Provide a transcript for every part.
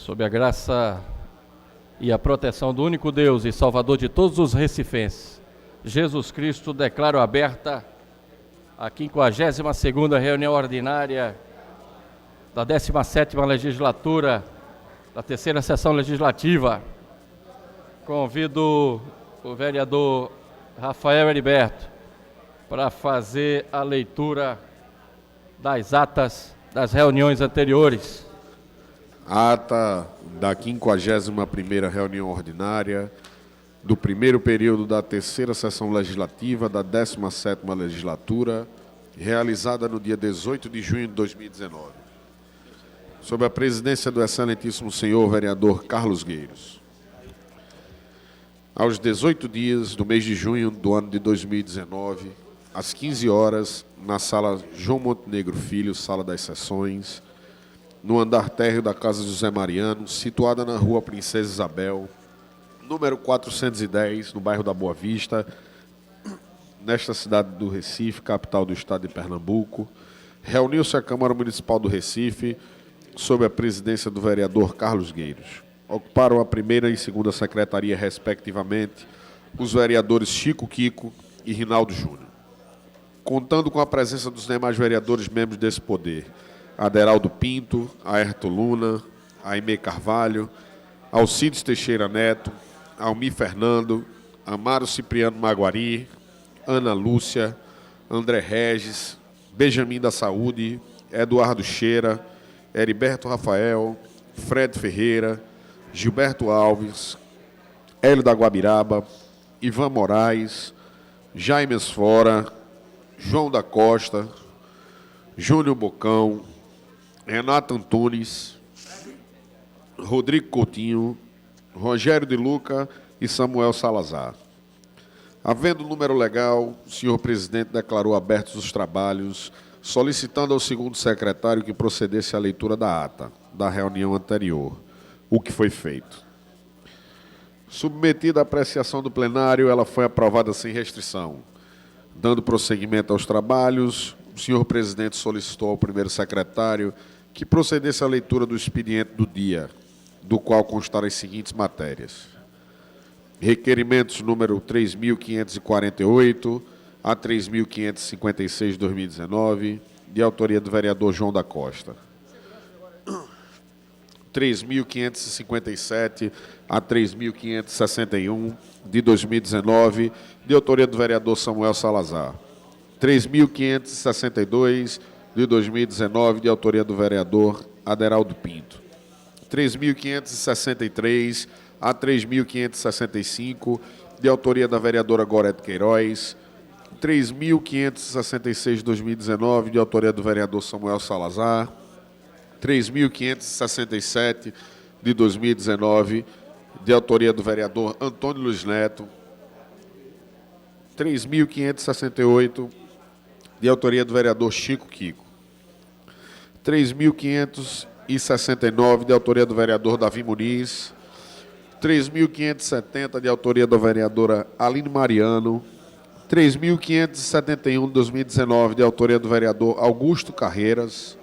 Sob a graça e a proteção do único Deus e Salvador de todos os recifenses, Jesus Cristo, declaro aberta a 52ª reunião ordinária da 17ª legislatura, da terceira sessão legislativa. Convido o vereador Rafael Heriberto para fazer a leitura das atas das reuniões anteriores. A ata da 51ª reunião ordinária do primeiro período da terceira sessão legislativa da 17ª legislatura, realizada no dia 18 de junho de 2019. Sob a presidência do excelentíssimo senhor vereador Carlos Gueiros. Aos 18 dias do mês de junho do ano de 2019, às 15 horas, na sala João Montenegro Filho, sala das sessões, no andar térreo da Casa José Mariano, situada na rua Princesa Isabel, número 410, no bairro da Boa Vista, nesta cidade do Recife, capital do estado de Pernambuco, reuniu-se a Câmara Municipal do Recife, sob a presidência do vereador Carlos Gueiros. Ocuparam a primeira e segunda secretaria, respectivamente, os vereadores Chico Kiko e Rinaldo Júnior. Contando com a presença dos demais vereadores membros desse poder, Aderaldo Pinto, Aerto Luna, Aimé Carvalho, Alcides Teixeira Neto, Almir Fernando, Amaro Cipriano Maguari, Ana Lúcia, André Regis, Benjamin da Saúde, Eduardo Cheira, Heriberto Rafael, Fred Ferreira, Gilberto Alves, Hélio da Guabiraba, Ivan Moraes, Jaime Fora, João da Costa, Júnior Bocão, Renato Antunes, Rodrigo Coutinho, Rogério de Luca e Samuel Salazar. Havendo número legal, o senhor presidente declarou abertos os trabalhos, solicitando ao segundo secretário que procedesse à leitura da ata da reunião anterior, o que foi feito. Submetida à apreciação do plenário, ela foi aprovada sem restrição. Dando prosseguimento aos trabalhos, o senhor presidente solicitou ao primeiro secretário que procedesse à leitura do expediente do dia, do qual constaram as seguintes matérias. Requerimentos número 3.548 a 3.556 de 2019, de autoria do vereador João da Costa. 3.557 a 3.561 de 2019, de autoria do vereador Samuel Salazar. 3.562 de 2019, de autoria do vereador Aderaldo Pinto. 3.563 a 3.565, de autoria da vereadora Gorete Queiroz. 3.566 de 2019, de autoria do vereador Samuel Salazar. 3.567 de 2019, de autoria do vereador Antônio Luiz Neto. 3.568, de autoria do vereador Chico Kiko. 3.569, de autoria do vereador Davi Muniz. 3.570, de autoria da vereadora Aline Mariano. 3.571, de 2019, de autoria do vereador Augusto Carreiras.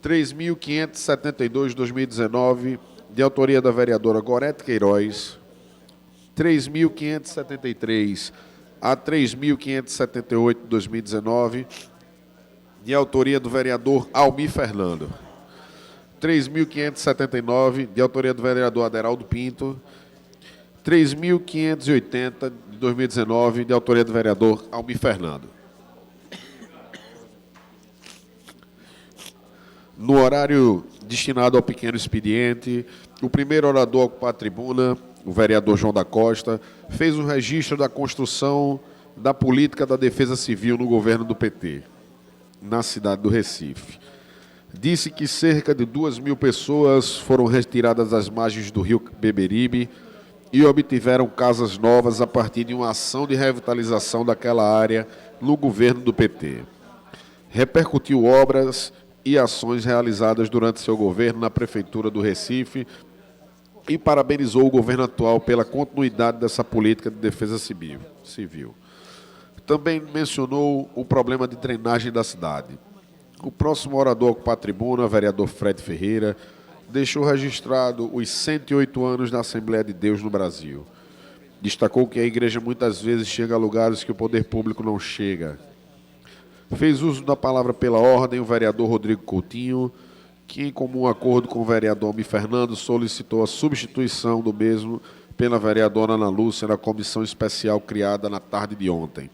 3.572, de 2019, de autoria da vereadora Gorete Queiroz. 3.573 a 3.578, de 2019, de autoria do vereador Almir Fernando. 3.579, de autoria do vereador Aderaldo Pinto. 3.580, de 2019, de autoria do vereador Almir Fernando. No horário destinado ao pequeno expediente, o primeiro orador a ocupar a tribuna, o vereador João da Costa, fez um registro da construção da política da defesa civil no governo do PT, na cidade do Recife. Disse que cerca de 2.000 pessoas foram retiradas das margens do rio Beberibe e obtiveram casas novas a partir de uma ação de revitalização daquela área no governo do PT. Repercutiu obras e ações realizadas durante seu governo na Prefeitura do Recife e parabenizou o governo atual pela continuidade dessa política de defesa civil. Também mencionou o problema de drenagem da cidade. O próximo orador a ocupar a tribuna, o vereador Fred Ferreira, deixou registrado os 108 anos da Assembleia de Deus no Brasil. Destacou que a igreja muitas vezes chega a lugares que o poder público não chega. Fez uso da palavra pela ordem o vereador Rodrigo Coutinho, que, em comum acordo com o vereador Almir Fernando, solicitou a substituição do mesmo pela vereadora Ana Lúcia na comissão especial criada na tarde de ontem.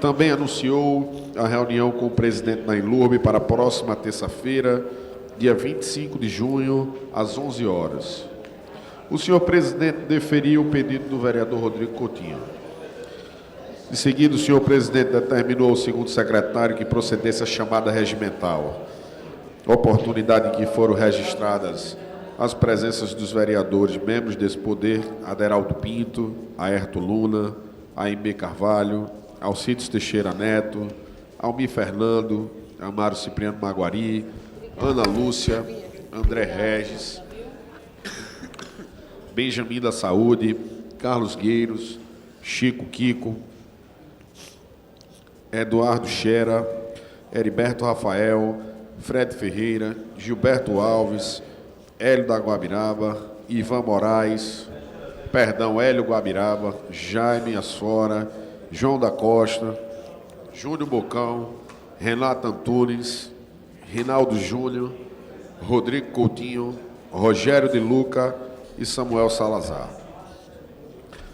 Também anunciou a reunião com o presidente da Enlurbe para a próxima terça-feira, dia 25 de junho, às 11 horas. O senhor presidente deferiu o pedido do vereador Rodrigo Coutinho. Em seguida, o senhor presidente determinou ao segundo secretário que procedesse a chamada regimental, oportunidade em que foram registradas as presenças dos vereadores membros desse poder, Aderaldo Pinto, Aerto Luna, Aimé Carvalho, Alcides Teixeira Neto, Almir Fernando, Amaro Cipriano Maguari, Ana Lúcia, André Regis, Benjamin da Saúde, Carlos Gueiros, Chico Kiko, Eduardo Xera, Heriberto Rafael, Fred Ferreira, Gilberto Alves, Hélio da Guabiraba, Ivan Moraes, Hélio Guabiraba, Jaime Asfora, João da Costa, Júnior Bocão, Renato Antunes, Rinaldo Júnior, Rodrigo Coutinho, Rogério de Luca e Samuel Salazar.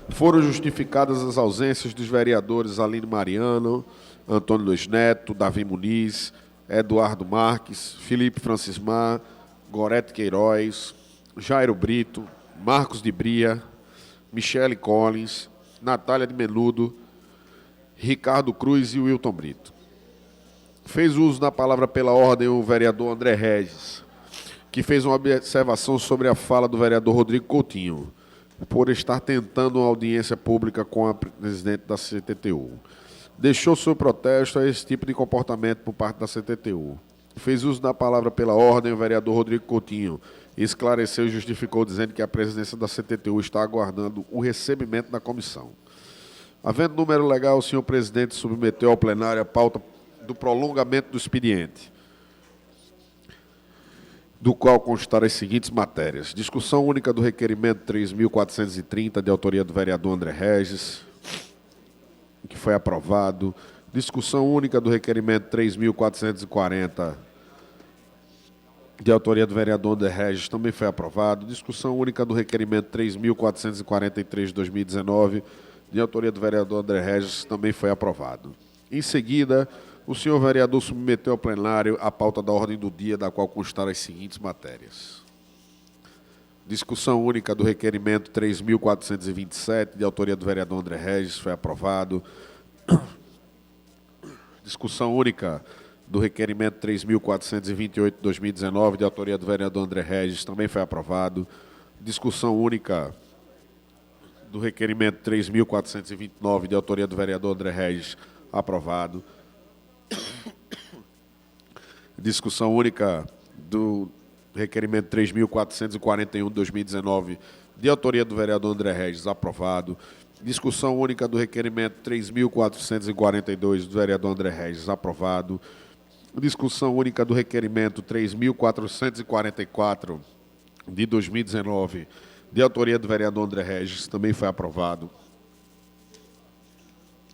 Foram justificadas as ausências dos vereadores Aline Mariano, Antônio Luiz Neto, Davi Muniz, Eduardo Marques, Felipe Francismar, Gorete Queiroz, Jairo Brito, Marcos de Bria, Michele Collins, Natália de Menudo, Ricardo Cruz e Wilton Brito. Fez uso da palavra pela ordem o vereador André Regis, que fez uma observação sobre a fala do vereador Rodrigo Coutinho, por estar tentando uma audiência pública com a presidente da CTTU. Deixou seu protesto a esse tipo de comportamento por parte da CTTU. Fez uso da palavra pela ordem o vereador Rodrigo Coutinho, esclareceu e justificou dizendo que a presidência da CTTU está aguardando o recebimento da comissão. Havendo número legal, o senhor presidente submeteu ao plenário a pauta do prolongamento do expediente, do qual constaram as seguintes matérias. Discussão única do requerimento 3.430, de autoria do vereador André Regis, que foi aprovado. Discussão única do requerimento 3.440, de autoria do vereador André Regis, também foi aprovado. Discussão única do requerimento 3.443, de 2019, de autoria do vereador André Regis, também foi aprovado. Em seguida, o senhor vereador submeteu ao plenário a pauta da ordem do dia, da qual constaram as seguintes matérias. Discussão única do requerimento 3.427, de autoria do vereador André Regis, foi aprovado. Discussão única do requerimento 3.428, de 2019, de autoria do vereador André Regis, também foi aprovado. Discussão única do requerimento 3.429, de autoria do vereador André Regis, aprovado. Discussão única do requerimento 3.441, de 2019, de autoria do vereador André Regis, aprovado. Discussão única do requerimento 3.442, do vereador André Regis, aprovado. Discussão única do requerimento 3.444, de 2019, de autoria do vereador André Regis, também foi aprovado.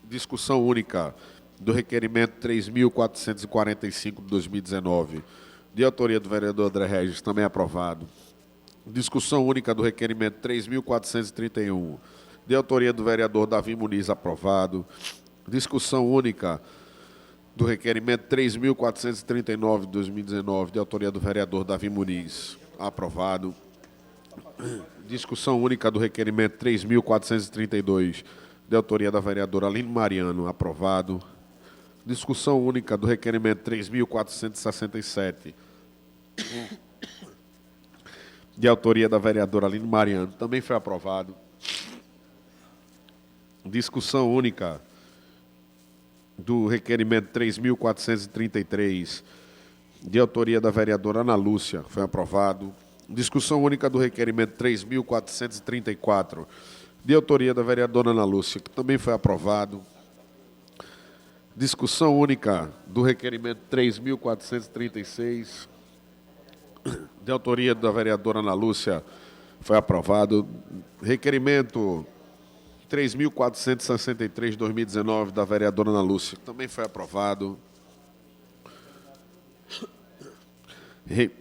Discussão única do requerimento 3.445, de 2019, de autoria do vereador André Regis, também aprovado. Discussão única do requerimento 3.431, de autoria do vereador Davi Muniz, aprovado. Discussão única do requerimento 3.439, de 2019, de autoria do vereador Davi Muniz, aprovado. Discussão única do requerimento 3.432, de autoria da vereadora Aline Mariano, aprovado. Discussão única do requerimento 3.467, de autoria da vereadora Aline Mariano, também foi aprovado. Discussão única do requerimento 3.433, de autoria da vereadora Ana Lúcia, foi aprovado. Discussão única do requerimento 3.434, de autoria da vereadora Ana Lúcia, que também foi aprovado. Discussão única do requerimento 3.436, de autoria da vereadora Ana Lúcia, foi aprovado. Requerimento 3.463 de 2019, da vereadora Ana Lúcia, também foi aprovado.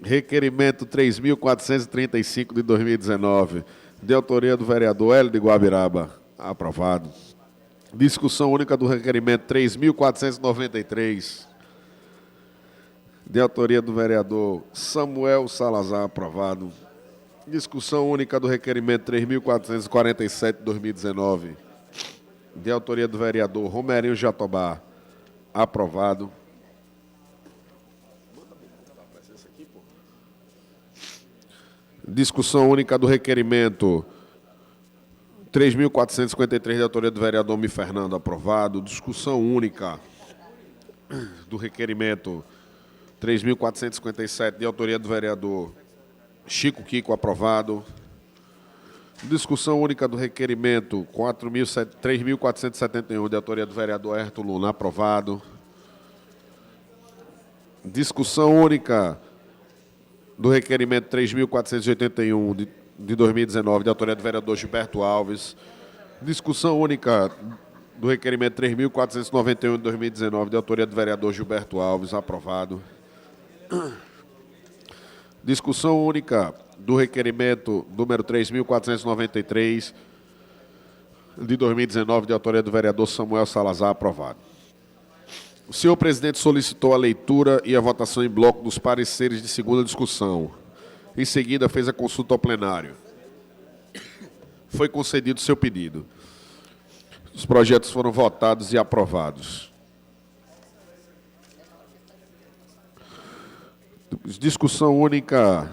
Requerimento 3.435 de 2019, de autoria do vereador Hélio de Guabiraba, aprovado. Discussão única do requerimento 3.493, de autoria do vereador Samuel Salazar, aprovado. Discussão única do requerimento 3.447 de 2019, de autoria do vereador Romerinho Jatobá, aprovado. Discussão única do requerimento 3.453, de autoria do vereador Mi Fernando, aprovado. Discussão única do requerimento 3.457, de autoria do vereador Chico Kiko, aprovado. Discussão única do requerimento 3.471, de autoria do vereador Herto Luna, aprovado. Discussão única do requerimento 3.481 de 2019, de autoria do vereador Gilberto Alves. Discussão única do requerimento 3.491 de 2019, de autoria do vereador Gilberto Alves, aprovado. Discussão única do requerimento número 3.493 de 2019, de autoria do vereador Samuel Salazar, aprovado. O senhor presidente solicitou a leitura e a votação em bloco dos pareceres de segunda discussão. Em seguida, fez a consulta ao plenário. Foi concedido seu pedido. Os projetos foram votados e aprovados. Discussão única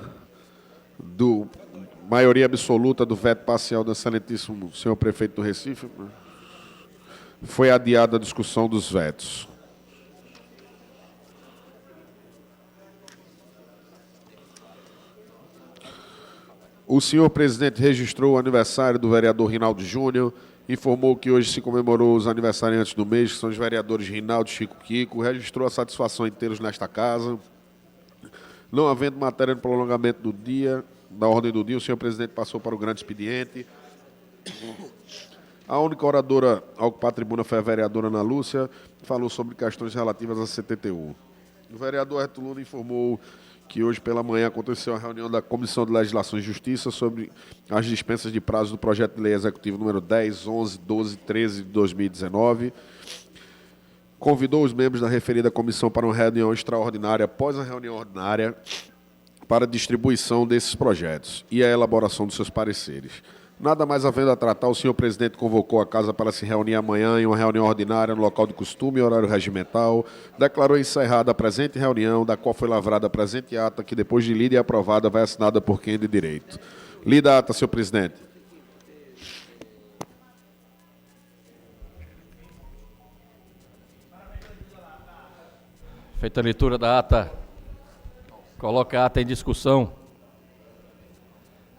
do maioria absoluta do veto parcial do excelentíssimo senhor prefeito do Recife. Foi adiada a discussão dos vetos. O senhor presidente registrou o aniversário do vereador Rinaldo Júnior, informou que hoje se comemorou os aniversariantes do mês, que são os vereadores Rinaldo e Chico Kiko, registrou a satisfação em tê-los nesta casa. Não havendo matéria de prolongamento do dia, da ordem do dia, o senhor presidente passou para o grande expediente. A única oradora a ocupar a tribuna foi a vereadora Ana Lúcia, que falou sobre questões relativas à CTTU. O vereador Herto Luna informou que hoje pela manhã aconteceu a reunião da Comissão de Legislação e Justiça sobre as dispensas de prazo do projeto de lei executivo número 10, 11, 12 e 13 de 2019. Convidou os membros da referida comissão para uma reunião extraordinária após a reunião ordinária para a distribuição desses projetos e a elaboração dos seus pareceres. Nada mais havendo a tratar, o senhor presidente convocou a casa para se reunir amanhã em uma reunião ordinária no local de costume e horário regimental, declarou encerrada a presente reunião, da qual foi lavrada a presente ata, que depois de lida e aprovada vai assinada por quem de direito. Lida a ata, senhor presidente. Feita a leitura da ata, coloca a ata em discussão.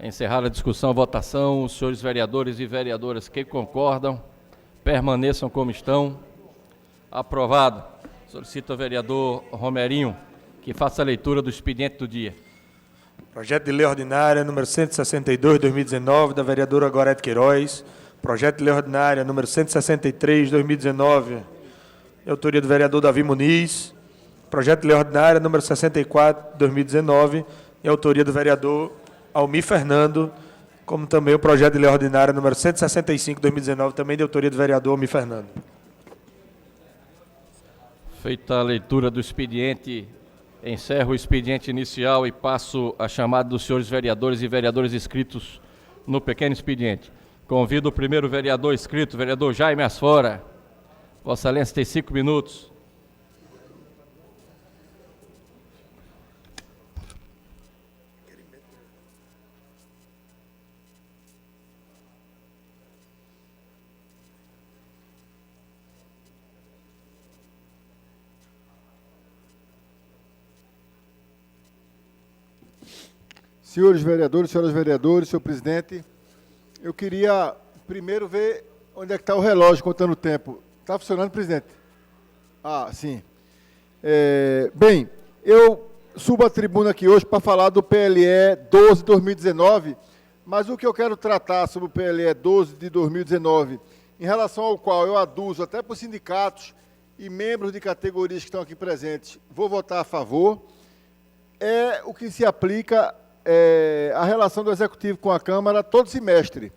Encerrada a discussão, a votação, os senhores vereadores e vereadoras que concordam, permaneçam como estão. Aprovado. Solicito ao vereador Romerinho que faça a leitura do expediente do dia. Projeto de lei ordinária número 162, 2019, da vereadora Gorete Queiroz. Projeto de lei ordinária número 163, 2019, de autoria do vereador Davi Muniz. Projeto de lei ordinária número 64, 2019, de autoria do vereador Almir Fernando, como também o projeto de lei ordinária número 165, 2019, também de autoria do vereador Almir Fernando. Feita a leitura do expediente, encerro o expediente inicial e passo a chamada dos senhores vereadores e vereadoras inscritos no pequeno expediente. Convido o primeiro vereador inscrito, vereador Jaime Asfora. Vossa Excelência tem 5 minutos. Senhores vereadores, senhoras vereadores, senhor presidente, eu queria primeiro ver onde é que está o relógio contando o tempo. Está funcionando, presidente? Ah, sim. Bem, eu subo à tribuna aqui hoje para falar do PLE 12 de 2019, mas o que eu quero tratar sobre o PLE 12 de 2019, em relação ao qual eu aduzo até para os sindicatos e membros de categorias que estão aqui presentes, vou votar a favor, é o que se aplica à relação do Executivo com a Câmara todo semestre.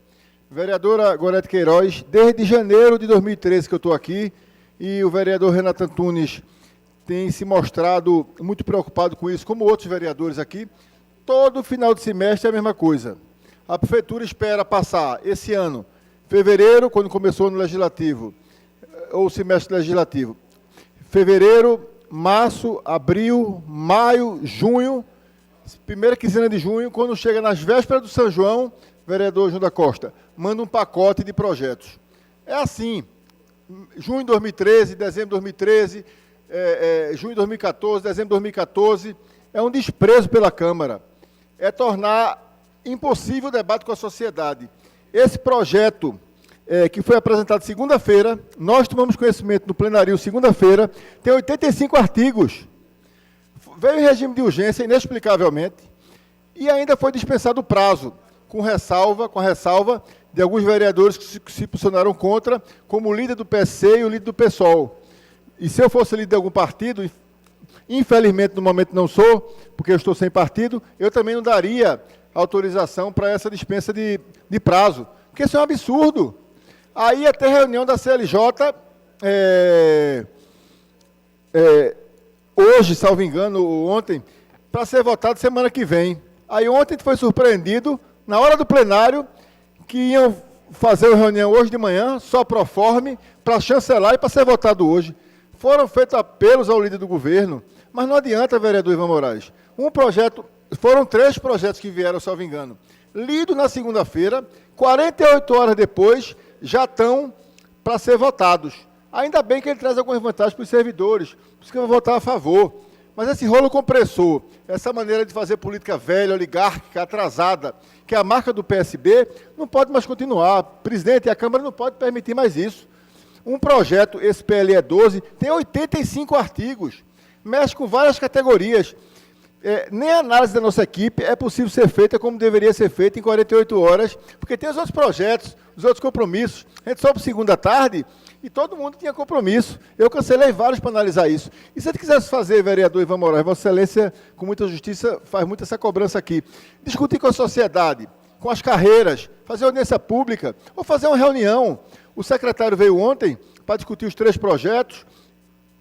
Vereadora Gorete Queiroz, desde janeiro de 2013 que eu estou aqui, e o vereador Renato Antunes tem se mostrado muito preocupado com isso, como outros vereadores aqui. Todo final de semestre é a mesma coisa. A Prefeitura espera passar esse ano, fevereiro, quando começou no Legislativo, ou semestre legislativo, fevereiro, março, abril, maio, junho, primeira quinzena de junho, quando chega nas vésperas do São João, vereador João da Costa, manda um pacote de projetos. É assim, junho de 2013, dezembro de 2013, junho de 2014, dezembro de 2014, é um desprezo pela Câmara, é tornar impossível o debate com a sociedade. Esse projeto, que foi apresentado segunda-feira, nós tomamos conhecimento no plenário segunda-feira, tem 85 artigos, veio em regime de urgência, inexplicavelmente, e ainda foi dispensado o prazo, com a ressalva de alguns vereadores que se posicionaram contra, como o líder do PSC e o líder do PSOL. E se eu fosse líder de algum partido, infelizmente no momento não sou, porque eu estou sem partido, eu também não daria autorização para essa dispensa de prazo, porque isso é um absurdo. Aí ia ter reunião da CLJ, hoje, salvo engano, ontem, para ser votado semana que vem. Aí ontem foi surpreendido, na hora do plenário, que iam fazer a reunião hoje de manhã, só pro forme, para chancelar e para ser votado hoje. Foram feitos apelos ao líder do governo, mas não adianta, vereador Ivan Moraes. Foram 3 projetos que vieram, salvo engano, lido na segunda-feira, 48 horas depois, já estão para ser votados. Ainda bem que ele traz algumas vantagens para os servidores, por isso que eu vou votar a favor. Mas esse rolo compressor, essa maneira de fazer política velha, oligárquica, atrasada, que é a marca do PSB, não pode mais continuar. Presidente, a Câmara não pode permitir mais isso. Um projeto, esse PLE 12, tem 85 artigos, mexe com várias categorias. Nem a análise da nossa equipe é possível ser feita como deveria ser feita em 48 horas, porque tem os outros projetos, os outros compromissos. A gente soube segunda à tarde e todo mundo tinha compromisso. Eu cancelei vários para analisar isso. E se a gente quisesse fazer, vereador Ivan Moraes, Vossa Excelência, com muita justiça, faz muito essa cobrança aqui, discutir com a sociedade, com as carreiras, fazer audiência pública, ou fazer uma reunião. O secretário veio ontem para discutir os 3 projetos,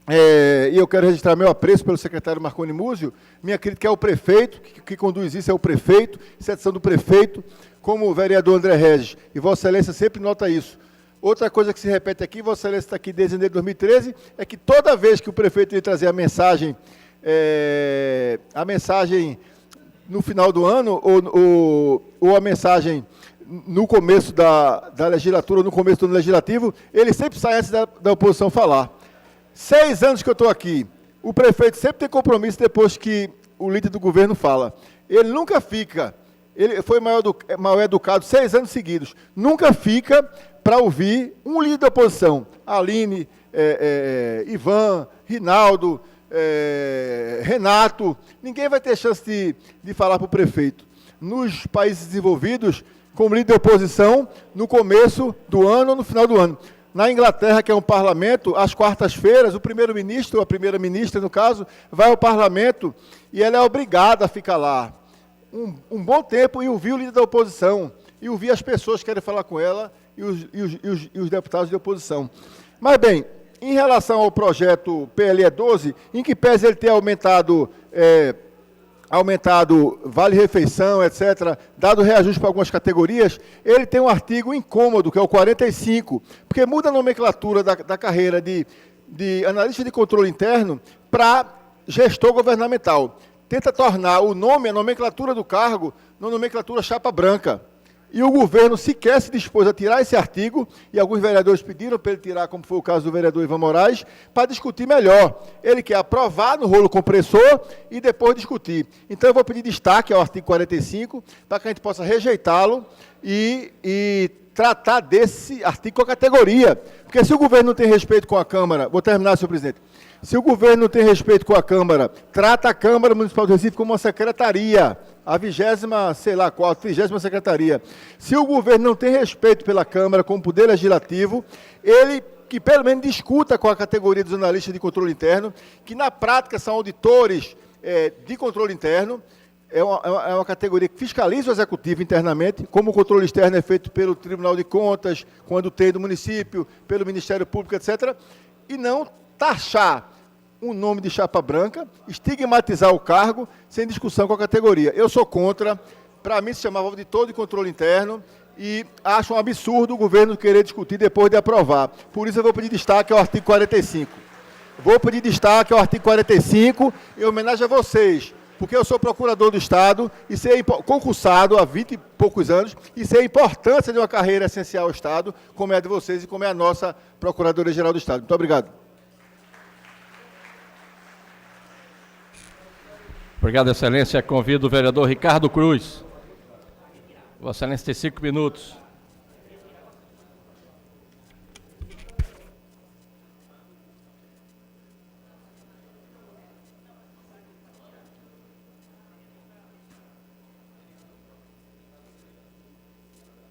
e eu quero registrar meu apreço pelo secretário Marconi Múzio. Minha crítica é ao prefeito, que conduz isso é o prefeito, isso é a decisão do prefeito, como o vereador André Regis, e Vossa Excelência sempre nota isso. Outra coisa que se repete aqui, Vossa Excelência está aqui desde janeiro de 2013, é que toda vez que o prefeito ia trazer a mensagem no final do ano, ou a mensagem no começo da legislatura, no começo do ano legislativo, ele sempre sai antes da oposição falar. 6 anos que eu estou aqui, o prefeito sempre tem compromisso depois que o líder do governo fala. Ele nunca fica, ele foi mal educado 6 anos seguidos, nunca fica para ouvir um líder da oposição. Aline, Ivan, Rinaldo, Renato, ninguém vai ter chance de falar para o prefeito. Nos países desenvolvidos, como líder da oposição, no começo do ano ou no final do ano. Na Inglaterra, que é um parlamento, às quartas-feiras, o primeiro-ministro, ou a primeira-ministra, no caso, vai ao parlamento e ela é obrigada a ficar lá um bom tempo e ouvir o líder da oposição, e ouvir as pessoas que querem falar com ela e os deputados de oposição. Mas, bem, em relação ao projeto PLE 12, em que pese ele ter aumentado vale-refeição, etc., dado reajuste para algumas categorias, ele tem um artigo incômodo, que é o 45, porque muda a nomenclatura da carreira de analista de controle interno para gestor governamental. Tenta tornar o nome, a nomenclatura do cargo, na nomenclatura chapa branca. E o governo sequer se dispôs a tirar esse artigo, e alguns vereadores pediram para ele tirar, como foi o caso do vereador Ivan Moraes, para discutir melhor. Ele quer aprovar no rolo compressor e depois discutir. Então, eu vou pedir destaque ao artigo 45, para que a gente possa rejeitá-lo e tratar desse artigo com a categoria. Porque se o governo não tem respeito com a Câmara, vou terminar, senhor presidente, Se o governo não tem respeito com a Câmara, trata a Câmara Municipal do Recife como uma secretaria, a 20ª, sei lá qual, 30ª secretaria. Se o governo não tem respeito pela Câmara como poder legislativo, ele que pelo menos discuta com a categoria dos analistas de controle interno, que na prática são auditores de controle interno, é uma categoria que fiscaliza o executivo internamente, como o controle externo é feito pelo Tribunal de Contas, quando tem do município, pelo Ministério Público, etc., e não taxar um nome de chapa branca, estigmatizar o cargo, sem discussão com a categoria. Eu sou contra, para mim se chamava auditor de controle interno, e acho um absurdo o governo querer discutir depois de aprovar. Por isso eu vou pedir destaque ao artigo 45. Vou pedir destaque ao artigo 45, em homenagem a vocês, porque eu sou procurador do Estado, e sei concursado há 20 e poucos anos, e sei a importância de uma carreira essencial ao Estado, como é a de vocês e como é a nossa Procuradoria-Geral do Estado. Muito obrigado. Obrigado, Excelência. Convido o vereador Ricardo Cruz. Vossa Excelência tem 5 minutos.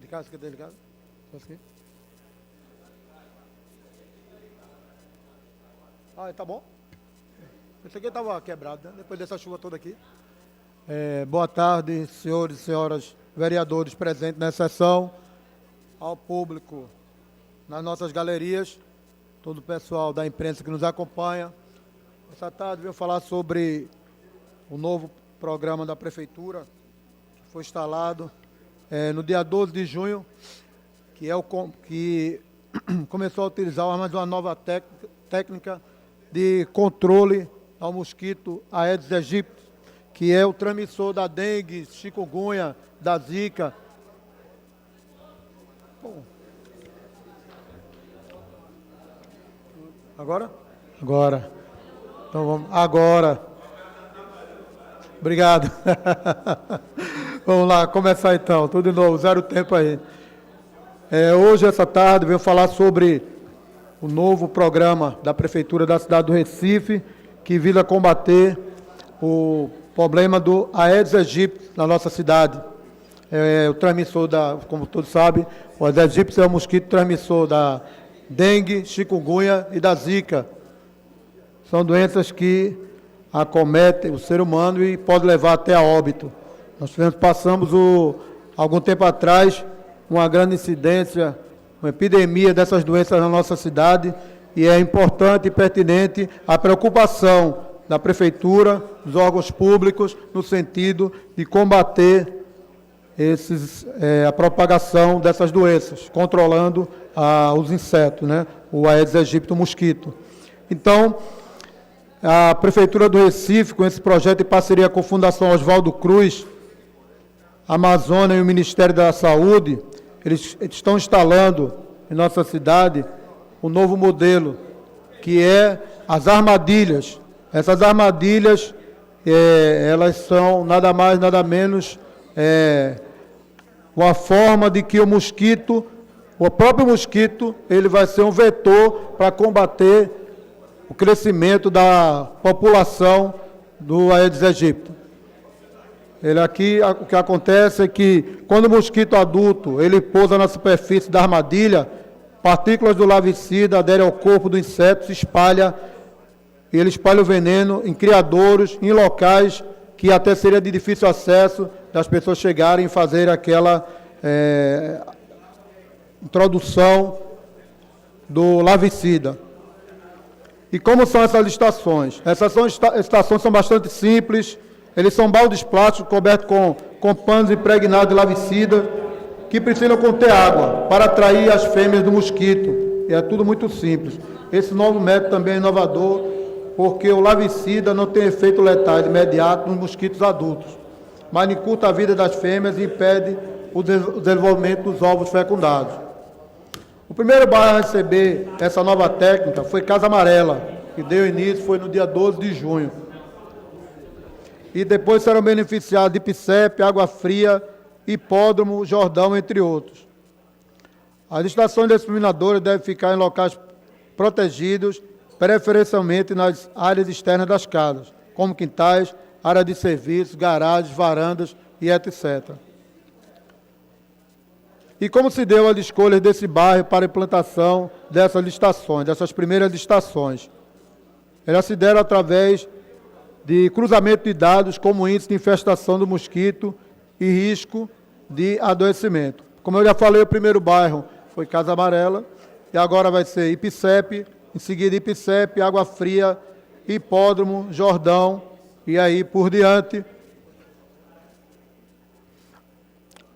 Ligado, cadê ligado? Tá bom. Esse aqui estava quebrado, né? Depois dessa chuva toda aqui. Boa tarde, senhores e senhoras vereadores presentes nessa sessão, ao público nas nossas galerias, todo o pessoal da imprensa que nos acompanha. Essa tarde eu falar sobre o novo programa da Prefeitura, que foi instalado no dia 12 de junho, que começou a utilizar mais uma nova técnica de controle ao mosquito Aedes aegypti, que é o transmissor da dengue, chikungunya, da zika. Bom. Agora? Agora. Então vamos. Agora. Obrigado. Vamos lá, começar então. Tudo de novo, zero tempo aí. Hoje, essa tarde, venho falar sobre o novo programa da Prefeitura da cidade do Recife, que visa combater o problema do Aedes aegypti na nossa cidade. O transmissor como todos sabem, o Aedes aegypti é o mosquito transmissor da dengue, chikungunya e da zika. São doenças que acometem o ser humano e podem levar até a óbito. Nós passamos, algum tempo atrás, uma grande incidência, uma epidemia dessas doenças na nossa cidade, e é importante e pertinente a preocupação da Prefeitura, dos órgãos públicos, no sentido de combater a propagação dessas doenças, controlando os insetos, né? O Aedes aegypti, o mosquito. Então, a Prefeitura do Recife, com esse projeto em parceria com a Fundação Oswaldo Cruz, a Amazônia e o Ministério da Saúde, eles estão instalando em nossa cidade um novo modelo, que é as armadilhas. Essas armadilhas, elas são nada mais, nada menos, uma forma de que o próprio mosquito, ele vai ser um vetor para combater o crescimento da população do Aedes aegypti. O que acontece é que, quando o mosquito adulto ele pousa na superfície da armadilha, partículas do larvicida aderem ao corpo do inseto, ele espalha o veneno em criadouros, em locais que até seria de difícil acesso das pessoas chegarem e fazer aquela introdução do larvicida. E como são essas estações? Essas estações são bastante simples. Eles são baldes plásticos cobertos com panos impregnados de larvicida, que precisam conter água para atrair as fêmeas do mosquito. E é tudo muito simples. Esse novo método também é inovador, porque o larvicida não tem efeito letal imediato nos mosquitos adultos, mas encurta a vida das fêmeas e impede o desenvolvimento dos ovos fecundados. O primeiro bairro a receber essa nova técnica foi Casa Amarela, que deu início, foi no dia 12 de junho. E depois serão beneficiados de Ipicep, Água Fria, Hipódromo, Jordão, entre outros. As estações discriminadoras devem ficar em locais protegidos, preferencialmente nas áreas externas das casas, como quintais, área de serviços, garagens, varandas e etc. E como se deu a escolha desse bairro para a implantação dessas licitações, dessas primeiras licitações? Elas se deram através de cruzamento de dados como índice de infestação do mosquito e risco de adoecimento. Como eu já falei, o primeiro bairro foi Casa Amarela, e agora vai ser Ipicep, em seguida Ipicep, Água Fria, Hipódromo, Jordão, e aí por diante.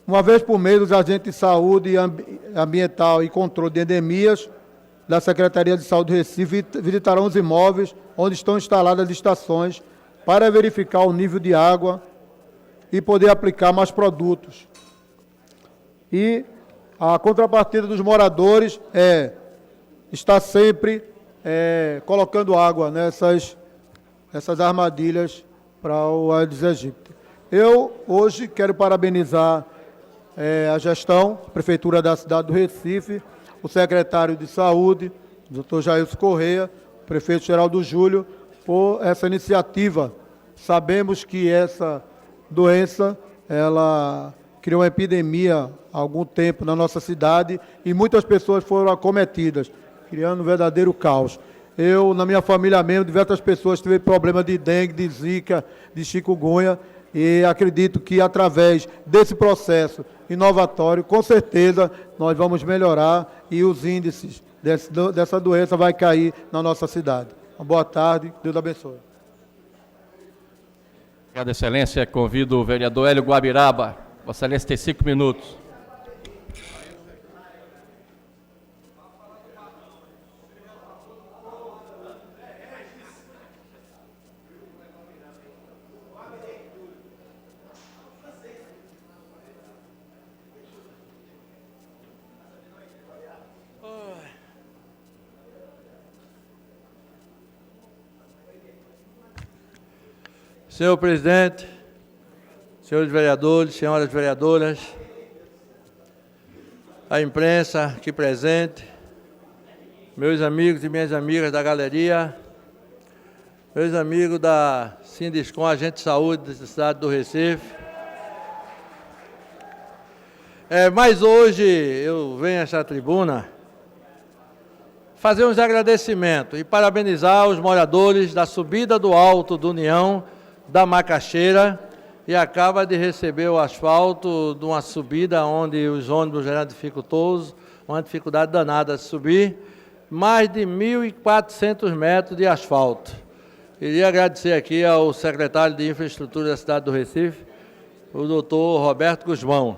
Uma vez por mês, os agentes de saúde ambiental e controle de endemias da Secretaria de Saúde do Recife visitarão os imóveis onde estão instaladas as estações para verificar o nível de água e poder aplicar mais produtos. E a contrapartida dos moradores é estar sempre colocando água nessas armadilhas para o Aedes aegypti. Eu, hoje, quero parabenizar a gestão, a Prefeitura da cidade do Recife, o secretário de Saúde, o Dr. Jailson Correia, o prefeito Geraldo Júlio, por essa iniciativa. Sabemos que essa doença, ela criou uma epidemia há algum tempo na nossa cidade e muitas pessoas foram acometidas, criando um verdadeiro caos. Eu, na minha família mesmo, diversas pessoas tiveram problema de dengue, de zika, de chikungunya, e acredito que através desse processo inovatório, com certeza, nós vamos melhorar e os índices dessa doença vai cair na nossa cidade. Uma boa tarde, Deus abençoe. Obrigado, Excelência. Convido o vereador Hélio Guabiraba. Vossa Excelência tem 5 minutos. Senhor presidente, senhores vereadores, senhoras vereadoras, a imprensa aqui presente, meus amigos e minhas amigas da galeria, meus amigos da Sindiscom, agente de saúde da cidade do Recife. Mas hoje eu venho a esta tribuna fazer uns agradecimentos e parabenizar os moradores da subida do Alto do União, da Macaxeira, e acaba de receber o asfalto de uma subida onde os ônibus eram dificultosos, uma dificuldade danada de subir, mais de 1.400 metros de asfalto. Queria agradecer aqui ao secretário de Infraestrutura da cidade do Recife, o doutor Roberto Guzmão.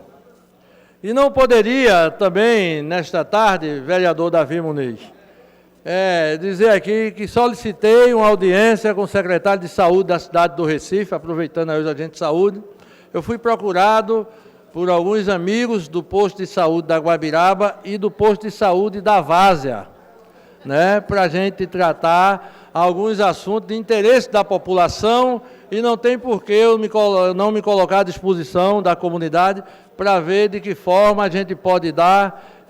E não poderia também, nesta tarde, vereador Davi Muniz, dizer aqui que solicitei uma audiência com o secretário de Saúde da cidade do Recife, aproveitando aí os agentes de saúde. Eu fui procurado por alguns amigos do posto de saúde da Guabiraba e do posto de saúde da Várzea, para a gente tratar alguns assuntos de interesse da população, e não tem por que eu não me colocar à disposição da comunidade para ver de que forma a gente pode dar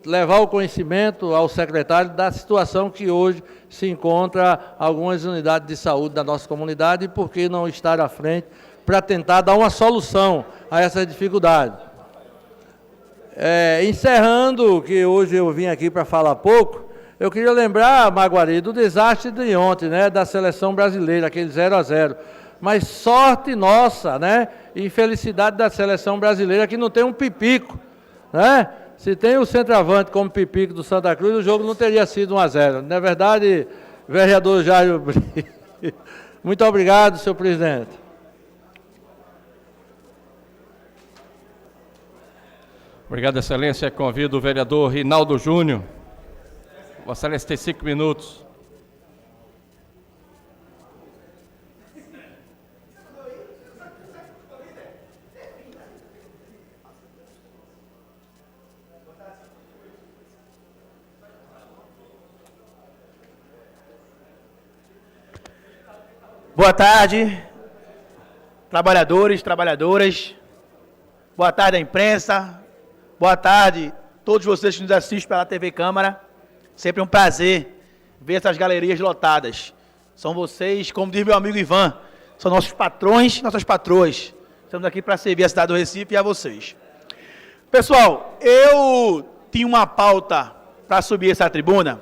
levar o conhecimento ao secretário da situação que hoje se encontra algumas unidades de saúde da nossa comunidade e por que não estar à frente para tentar dar uma solução a essa dificuldade. Encerrando, que hoje eu vim aqui para falar pouco, eu queria lembrar, Maguari, do desastre de ontem, da seleção brasileira, aquele 0-0. Mas sorte nossa, e infelicidade da seleção brasileira que não tem um pipico, Se tem o centroavante como pipico do Santa Cruz, o jogo não teria sido 1-0. Não é verdade, vereador Jair Brito? Muito obrigado, senhor presidente. Obrigado, Excelência. Convido o vereador Rinaldo Júnior. Vossa Excelência tem 5 minutos. Boa tarde, trabalhadores, trabalhadoras. Boa tarde à imprensa. Boa tarde a todos vocês que nos assistem pela TV Câmara. Sempre um prazer ver essas galerias lotadas. São vocês, como diz meu amigo Ivan, são nossos patrões, nossas patroas. Estamos aqui para servir a cidade do Recife e a vocês. Pessoal, eu tinha uma pauta para subir essa tribuna,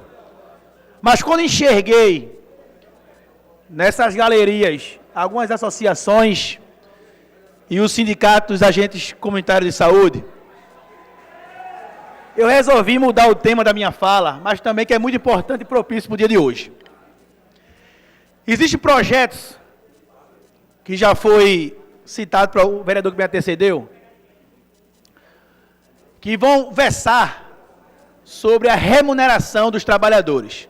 mas quando enxerguei nessas galerias algumas associações e os sindicatos dos agentes comunitários de saúde, eu resolvi mudar o tema da minha fala, mas também que é muito importante e propício para o dia de hoje. Existem projetos que já foi citado para o vereador que me antecedeu, que vão versar sobre a remuneração dos trabalhadores.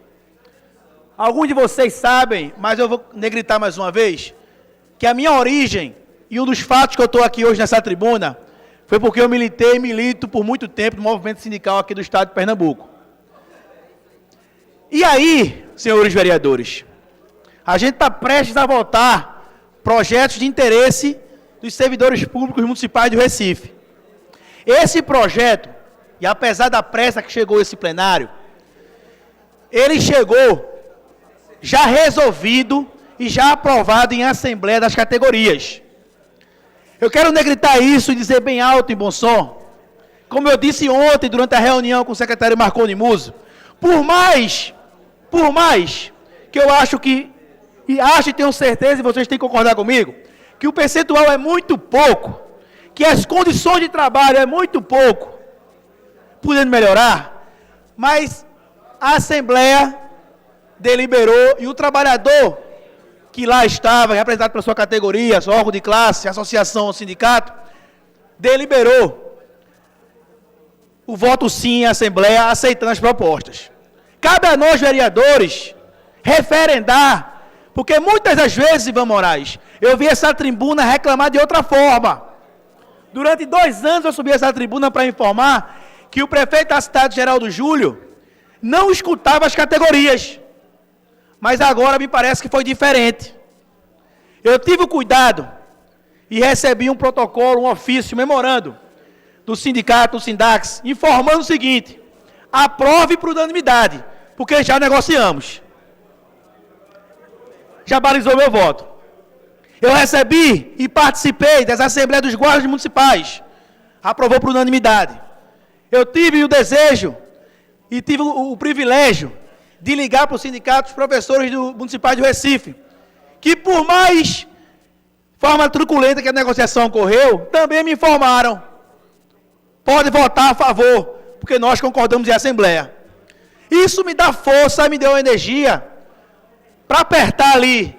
Alguns de vocês sabem, mas eu vou negritar mais uma vez, que a minha origem e um dos fatos que eu estou aqui hoje nessa tribuna foi porque eu militei e milito por muito tempo no movimento sindical aqui do estado de Pernambuco. E aí, senhores vereadores, a gente está prestes a votar projetos de interesse dos servidores públicos municipais do Recife. Esse projeto, e apesar da pressa que chegou esse plenário, ele chegou já resolvido e já aprovado em assembleia das categorias. Eu quero negritar isso e dizer bem alto e bom som, como eu disse ontem durante a reunião com o secretário Marconi Muso, por mais que eu acho que, e acho e tenho certeza, e vocês têm que concordar comigo, que o percentual é muito pouco, que as condições de trabalho é muito pouco, podendo melhorar, mas a Assembleia deliberou e o trabalhador que lá estava, representado pela sua categoria, seu órgão de classe, associação, sindicato, deliberou o voto sim em Assembleia, aceitando as propostas. Cabe a nós, vereadores, referendar, porque muitas das vezes, Ivan Moraes, eu vi essa tribuna reclamar de outra forma. Durante 2 anos eu subi essa tribuna para informar que o prefeito da cidade, Geraldo Júlio, não escutava as categorias. Mas agora me parece que foi diferente. Eu tive o cuidado e recebi um protocolo, um ofício, memorando do sindicato, do Sindax, informando o seguinte: aprove por unanimidade, porque já negociamos. Já balizou meu voto. Eu recebi e participei das Assembleias dos Guardas Municipais. Aprovou por unanimidade. Eu tive o desejo e tive o privilégio de ligar para os sindicatos professores municipais do Recife, que por mais forma truculenta que a negociação ocorreu, também me informaram. Pode votar a favor, porque nós concordamos em Assembleia. Isso me dá força, me deu energia para apertar ali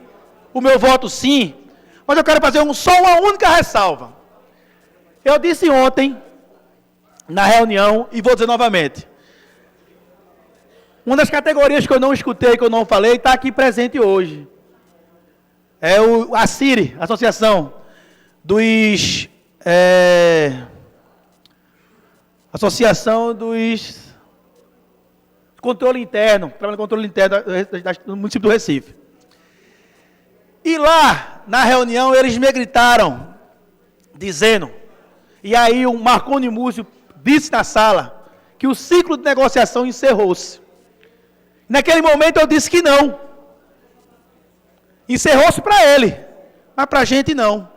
o meu voto sim, mas eu quero fazer só uma única ressalva. Eu disse ontem, na reunião, e vou dizer novamente, uma das categorias que eu não escutei, que eu não falei, está aqui presente hoje. É a ACIRE, Associação dos... Associação dos... Controle Interno, trabalho de controle interno do município do Recife. E lá, na reunião, eles me gritaram, dizendo, e aí o Marconi Múcio disse na sala, que o ciclo de negociação encerrou-se. Naquele momento eu disse que não. Encerrou-se para ele, mas para a gente não.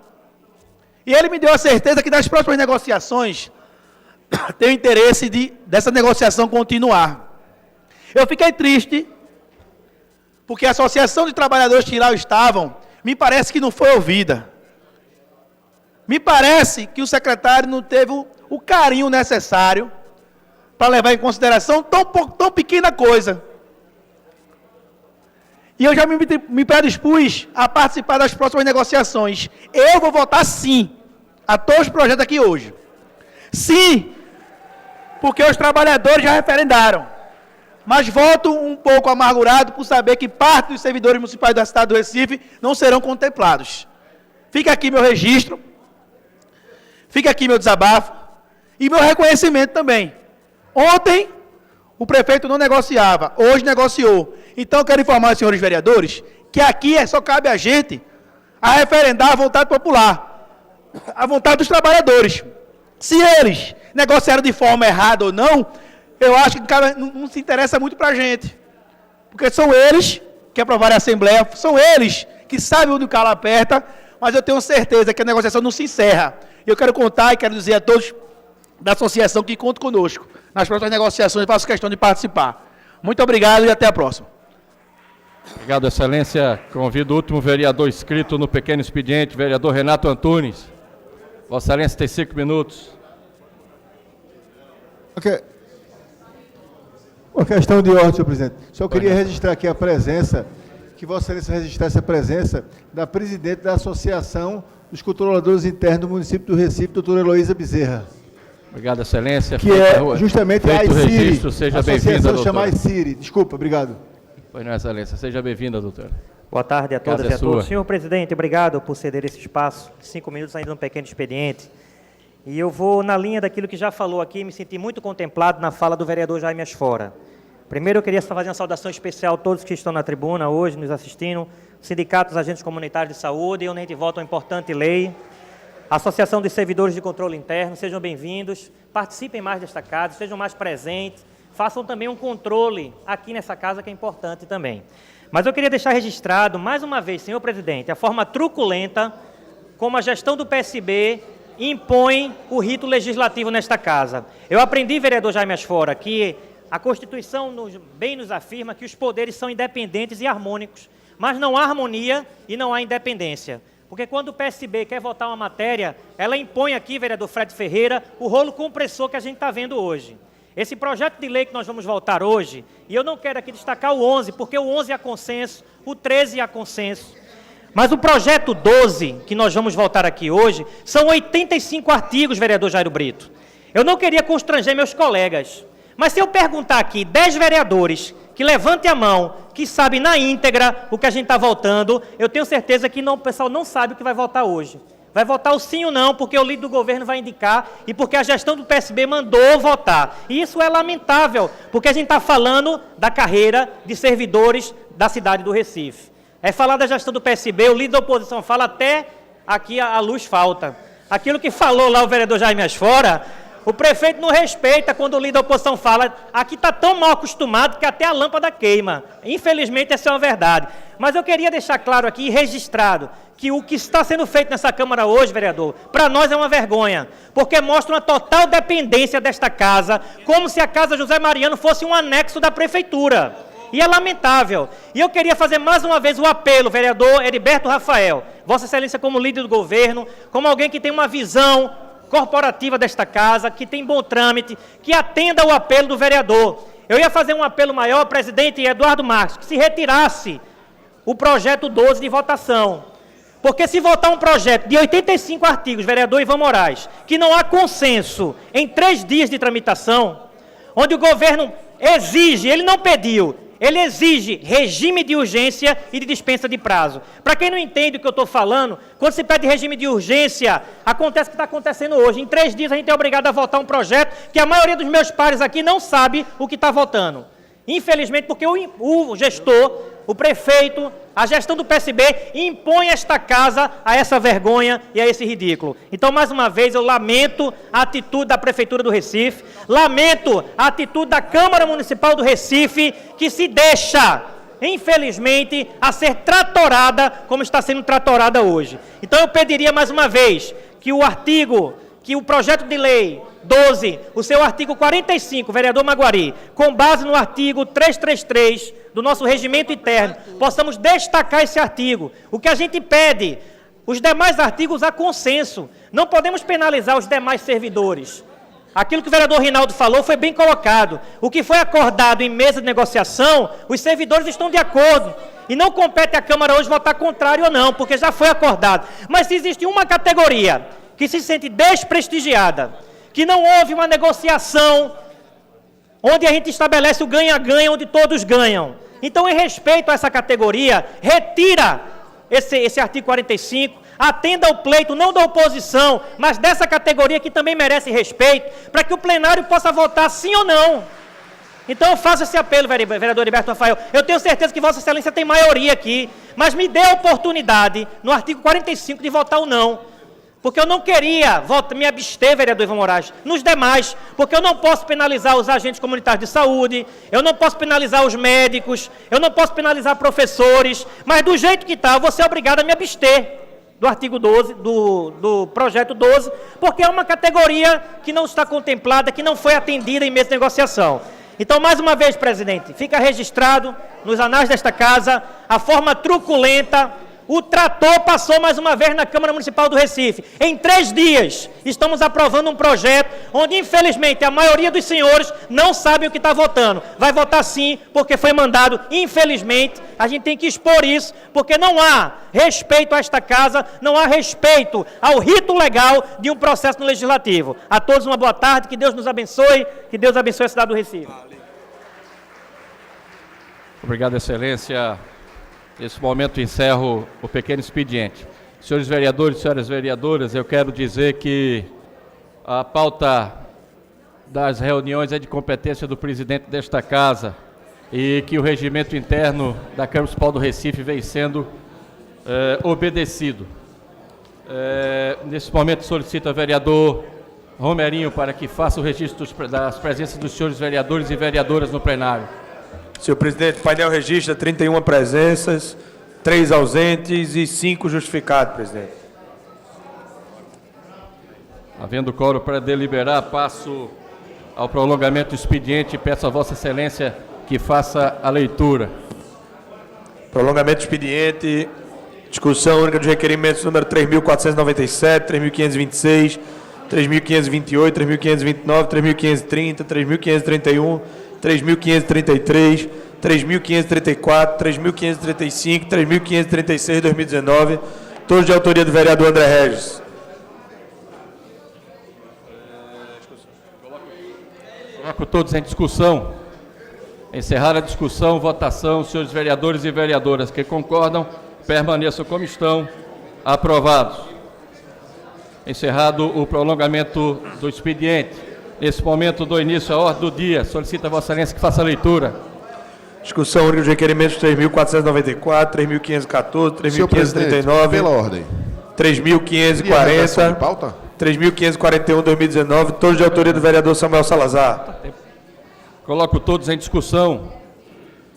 E ele me deu a certeza que nas próximas negociações tem o interesse dessa negociação continuar. Eu fiquei triste, porque a Associação de Trabalhadores que lá estavam, me parece que não foi ouvida. Me parece que o secretário não teve o carinho necessário para levar em consideração tão pequena coisa. E eu já me predispus a participar das próximas negociações. Eu vou votar sim a todos os projetos aqui hoje. Sim, porque os trabalhadores já referendaram. Mas voto um pouco amargurado por saber que parte dos servidores municipais da cidade do Recife não serão contemplados. Fica aqui meu registro, fica aqui meu desabafo e meu reconhecimento também. Ontem, o prefeito não negociava, hoje negociou. Então, eu quero informar os senhores vereadores que aqui só cabe a gente a referendar a vontade popular, a vontade dos trabalhadores. Se eles negociaram de forma errada ou não, eu acho que não se interessa muito para a gente. porque são eles que aprovaram a Assembleia, são eles que sabem onde o calo aperta, mas eu tenho certeza que a negociação não se encerra. E eu quero contar e quero dizer a todos da associação que contam conosco. Nas próximas negociações, faço questão de participar. Muito obrigado e até a próxima. Obrigado, Excelência. Convido o último vereador inscrito no pequeno expediente, vereador Renato Antunes. Vossa Excelência tem 5 minutos. Ok. Uma questão de ordem, senhor presidente. Só queria registrar aqui a presença, que Vossa Excelência registrasse a presença da presidente da Associação dos Controladores Internos do município do Recife, doutora Heloísa Bezerra. Obrigado, Excelência. Que é justamente a feito o ICIRI, registro, seja bem-vinda, associação chama doutora. ICIRI. Desculpa, obrigado. Pois não, Excelência. Seja bem-vinda, doutora. Boa tarde a todas Casa e a todos. sua. Senhor presidente, obrigado por ceder esse espaço de 5 minutos ainda num pequeno expediente. E eu vou, na linha daquilo que já falou aqui, me senti muito contemplado na fala do vereador Jaime Asfora. Primeiro, eu queria fazer uma saudação especial a todos que estão na tribuna hoje, nos assistindo, sindicatos, agentes comunitários de saúde, onde a gente vota uma importante lei, Associação dos Servidores de Controle Interno, sejam bem-vindos, participem mais desta casa, sejam mais presentes, façam também um controle aqui nessa casa, que é importante também. Mas eu queria deixar registrado, mais uma vez, senhor presidente, a forma truculenta como a gestão do PSB impõe o rito legislativo nesta casa. Eu aprendi, vereador Jaime Asfora, que a Constituição bem nos afirma que os poderes são independentes e harmônicos, mas não há harmonia e não há independência. Porque quando o PSB quer votar uma matéria, ela impõe aqui, vereador Fred Ferreira, o rolo compressor que a gente está vendo hoje. Esse projeto de lei que nós vamos votar hoje, e eu não quero aqui destacar o 11, porque o 11 é consenso, o 13 é consenso, mas o projeto 12, que nós vamos votar aqui hoje, são 85 artigos, vereador Jairo Brito. Eu não queria constranger meus colegas, mas se eu perguntar aqui 10 vereadores que levantem a mão, que sabem na íntegra o que a gente está votando, eu tenho certeza que o pessoal não sabe o que vai votar hoje. Vai votar o sim ou não, porque o líder do governo vai indicar e porque a gestão do PSB mandou votar. E isso é lamentável, porque a gente está falando da carreira de servidores da cidade do Recife. É falar da gestão do PSB, o líder da oposição fala, até aqui a luz falta. Aquilo que falou lá o vereador Jaime Asfora, o prefeito não respeita quando o líder da oposição fala, aqui está tão mal acostumado que até a lâmpada queima. Infelizmente, essa é uma verdade. Mas eu queria deixar claro aqui e registrado que o que está sendo feito nessa Câmara hoje, vereador, para nós é uma vergonha, porque mostra uma total dependência desta casa, como se a Casa José Mariano fosse um anexo da Prefeitura. E é lamentável. E eu queria fazer mais uma vez o apelo, vereador Heriberto Rafael, Vossa Excelência como líder do governo, como alguém que tem uma visão corporativa desta casa, que tem bom trâmite, que atenda o apelo do vereador. Eu ia fazer um apelo maior, presidente Eduardo Marques, que se retirasse o projeto 12 de votação. Porque se votar um projeto de 85 artigos, vereador Ivan Moraes, que não há consenso em 3 dias de tramitação, onde o governo exige, ele não pediu, ele exige regime de urgência e de dispensa de prazo. Para quem não entende o que eu estou falando, quando se pede regime de urgência, acontece o que está acontecendo hoje. Em 3 dias a gente é obrigado a votar um projeto que a maioria dos meus pares aqui não sabe o que está votando. Infelizmente, porque o gestor, o prefeito, a gestão do PSB impõe esta casa a essa vergonha e a esse ridículo. Então, mais uma vez, eu lamento a atitude da Prefeitura do Recife, lamento a atitude da Câmara Municipal do Recife, que se deixa, infelizmente, a ser tratorada como está sendo tratorada hoje. Então, eu pediria mais uma vez que o projeto de lei 12, o seu artigo 45, vereador Maguari, com base no artigo 333 do nosso regimento interno, possamos destacar esse artigo. O que a gente pede, os demais artigos há consenso. Não podemos penalizar os demais servidores. Aquilo que o vereador Rinaldo falou foi bem colocado. O que foi acordado em mesa de negociação, os servidores estão de acordo. E não compete à Câmara hoje votar contrário ou não, porque já foi acordado. Mas se existe uma categoria que se sente desprestigiada, que não houve uma negociação onde a gente estabelece o ganha-ganha, onde todos ganham. Então, em respeito a essa categoria, retira esse artigo 45, atenda ao pleito, não da oposição, mas dessa categoria que também merece respeito, para que o plenário possa votar sim ou não. Então, eu faço esse apelo, vereador Heriberto Rafael. Eu tenho certeza que Vossa Excelência tem maioria aqui, mas me dê a oportunidade, no artigo 45, de votar o não. porque eu não queria me abster, vereador Ivan Moraes, nos demais, porque eu não posso penalizar os agentes comunitários de saúde, eu não posso penalizar os médicos, eu não posso penalizar professores, mas do jeito que está, eu vou ser obrigado a me abster do artigo 12, do projeto 12, porque é uma categoria que não está contemplada, que não foi atendida em mesa de negociação. Então, mais uma vez, presidente, fica registrado nos anais desta casa a forma truculenta. O trator passou mais uma vez na Câmara Municipal do Recife. Em 3 dias, estamos aprovando um projeto onde, infelizmente, a maioria dos senhores não sabe o que está votando. Vai votar sim, porque foi mandado, infelizmente. A gente tem que expor isso, porque não há respeito a esta casa, não há respeito ao rito legal de um processo no Legislativo. A todos uma boa tarde, que Deus nos abençoe, que Deus abençoe a cidade do Recife. Obrigado, Excelência. Nesse momento encerro o pequeno expediente. Senhores vereadores e senhoras vereadoras, eu quero dizer que a pauta das reuniões é de competência do presidente desta casa e que o regimento interno da Câmara Municipal do Recife vem sendo obedecido. Nesse momento solicito ao vereador Romerinho para que faça o registro das presenças dos senhores vereadores e vereadoras no plenário. Senhor presidente, o painel registra 31 presenças, 3 ausentes e 5 justificados, presidente. Havendo quórum para deliberar, passo ao prolongamento do expediente e peço a Vossa Excelência que faça a leitura. Prolongamento do expediente, discussão única dos requerimentos número 3.497, 3.526, 3.528, 3.529, 3.530, 3.531, 3.533, 3.534, 3.535, 3.536 de 2019, todos de autoria do vereador André Regis. Coloco todos em discussão. Encerrar a discussão, votação, senhores vereadores e vereadoras que concordam, permaneçam como estão. Aprovados. Encerrado o prolongamento do expediente. Nesse momento, dou início à ordem do dia. Solicito a Vossa Excelência que faça a leitura. Discussão única dos requerimentos 3.494, 3.514, 3.539, pela ordem. 3.540, 3.541, 2019, todos de autoria do vereador Samuel Salazar. Coloco todos em discussão.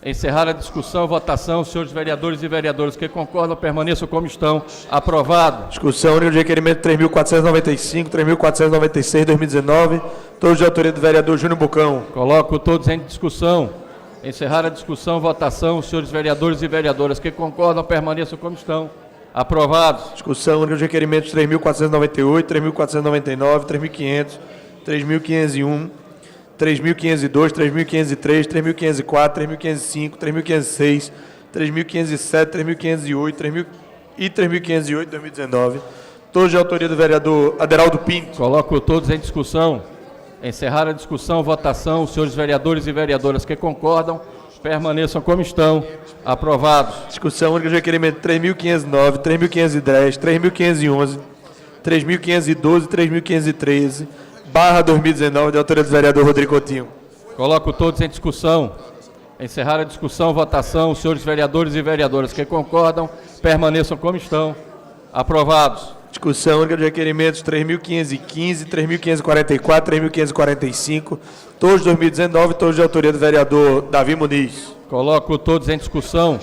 Encerrar a discussão, votação, senhores vereadores e vereadoras que concordam, permaneçam como estão. Aprovado. Discussão única de requerimento 3.495, 3.496, 2019, todos de autoria do vereador Júnior Bucão. Coloco todos em discussão. Encerrar a discussão, votação, senhores vereadores e vereadoras que concordam, permaneçam como estão. Aprovados. Discussão única de requerimentos 3.498, 3.499, 3.500, 3.501, 3.502, 3.503, 3.504, 3.505, 3.506, 3.507, 3.508 e 3.508, 2019. Todos de autoria do vereador Aderaldo Pinto. Coloco todos em discussão. Encerrar a discussão, votação, os senhores vereadores e vereadoras que concordam, permaneçam como estão. Aprovados. Discussão única de requerimento 3.509, 3.510, 3.511, 3.512, 3.513, /2019, de autoria do vereador Rodrigo Coutinho. Coloco todos em discussão. Encerrar a discussão, votação, os senhores vereadores e vereadoras que concordam, permaneçam como estão. Aprovados. Discussão única de requerimentos 3.515, 3.544, 3.545, todos de 2019, todos de autoria do vereador Davi Muniz. Coloco todos em discussão.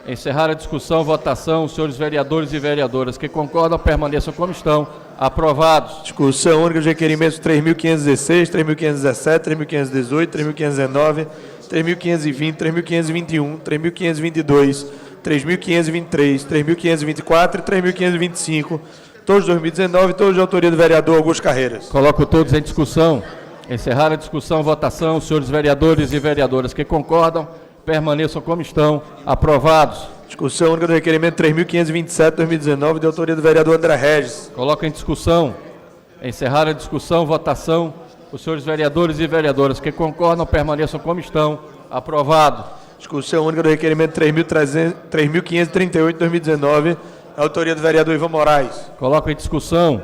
Encerrar a discussão, votação, os senhores vereadores e vereadoras que concordam, permaneçam como estão. Aprovados. Discussão única de requerimentos 3.516, 3.517, 3.518, 3.519, 3.520, 3.521, 3.522, 3.523, 3.524 e 3.525, todos de 2019, todos de autoria do vereador Augusto Carreiras. Coloco todos em discussão. Encerrar a discussão, votação, os senhores vereadores e vereadoras que concordam, permaneçam como estão. Aprovados. Discussão única do requerimento 3.527, 2019, de autoria do vereador André Regis. Coloco em discussão. Encerrar a discussão, votação, os senhores vereadores e vereadoras que concordam, permaneçam como estão. Aprovado. Discussão única do requerimento 3.538, 2019, autoria do vereador Ivan Moraes. Coloco em discussão.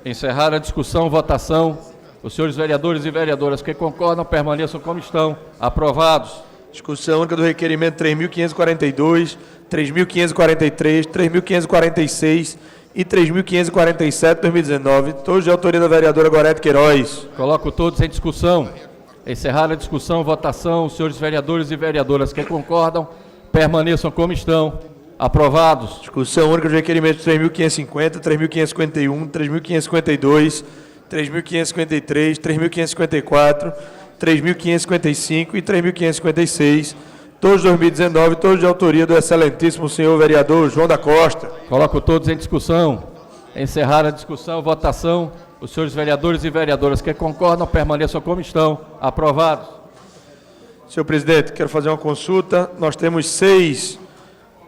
Encerrar a discussão, votação, os senhores vereadores e vereadoras que concordam, permaneçam como estão. Aprovados. Discussão única do requerimento 3.542, 3.543, 3.546 e 3.547, 2019, todos de autoria da vereadora Gorete Queiroz. Coloco todos em discussão. Encerrada a discussão, votação. Os senhores vereadores e vereadoras que concordam, permaneçam como estão. Aprovados. Discussão única dos requerimentos 3.550, 3.551, 3.552, 3.553, 3.554, 3.555 e 3.556, todos de 2019, todos de autoria do excelentíssimo senhor vereador João da Costa. Coloco todos em discussão. Encerrada a discussão, votação. Os senhores vereadores e vereadoras que concordam, permaneçam como estão. Aprovados. Senhor presidente, quero fazer uma consulta. Nós temos 6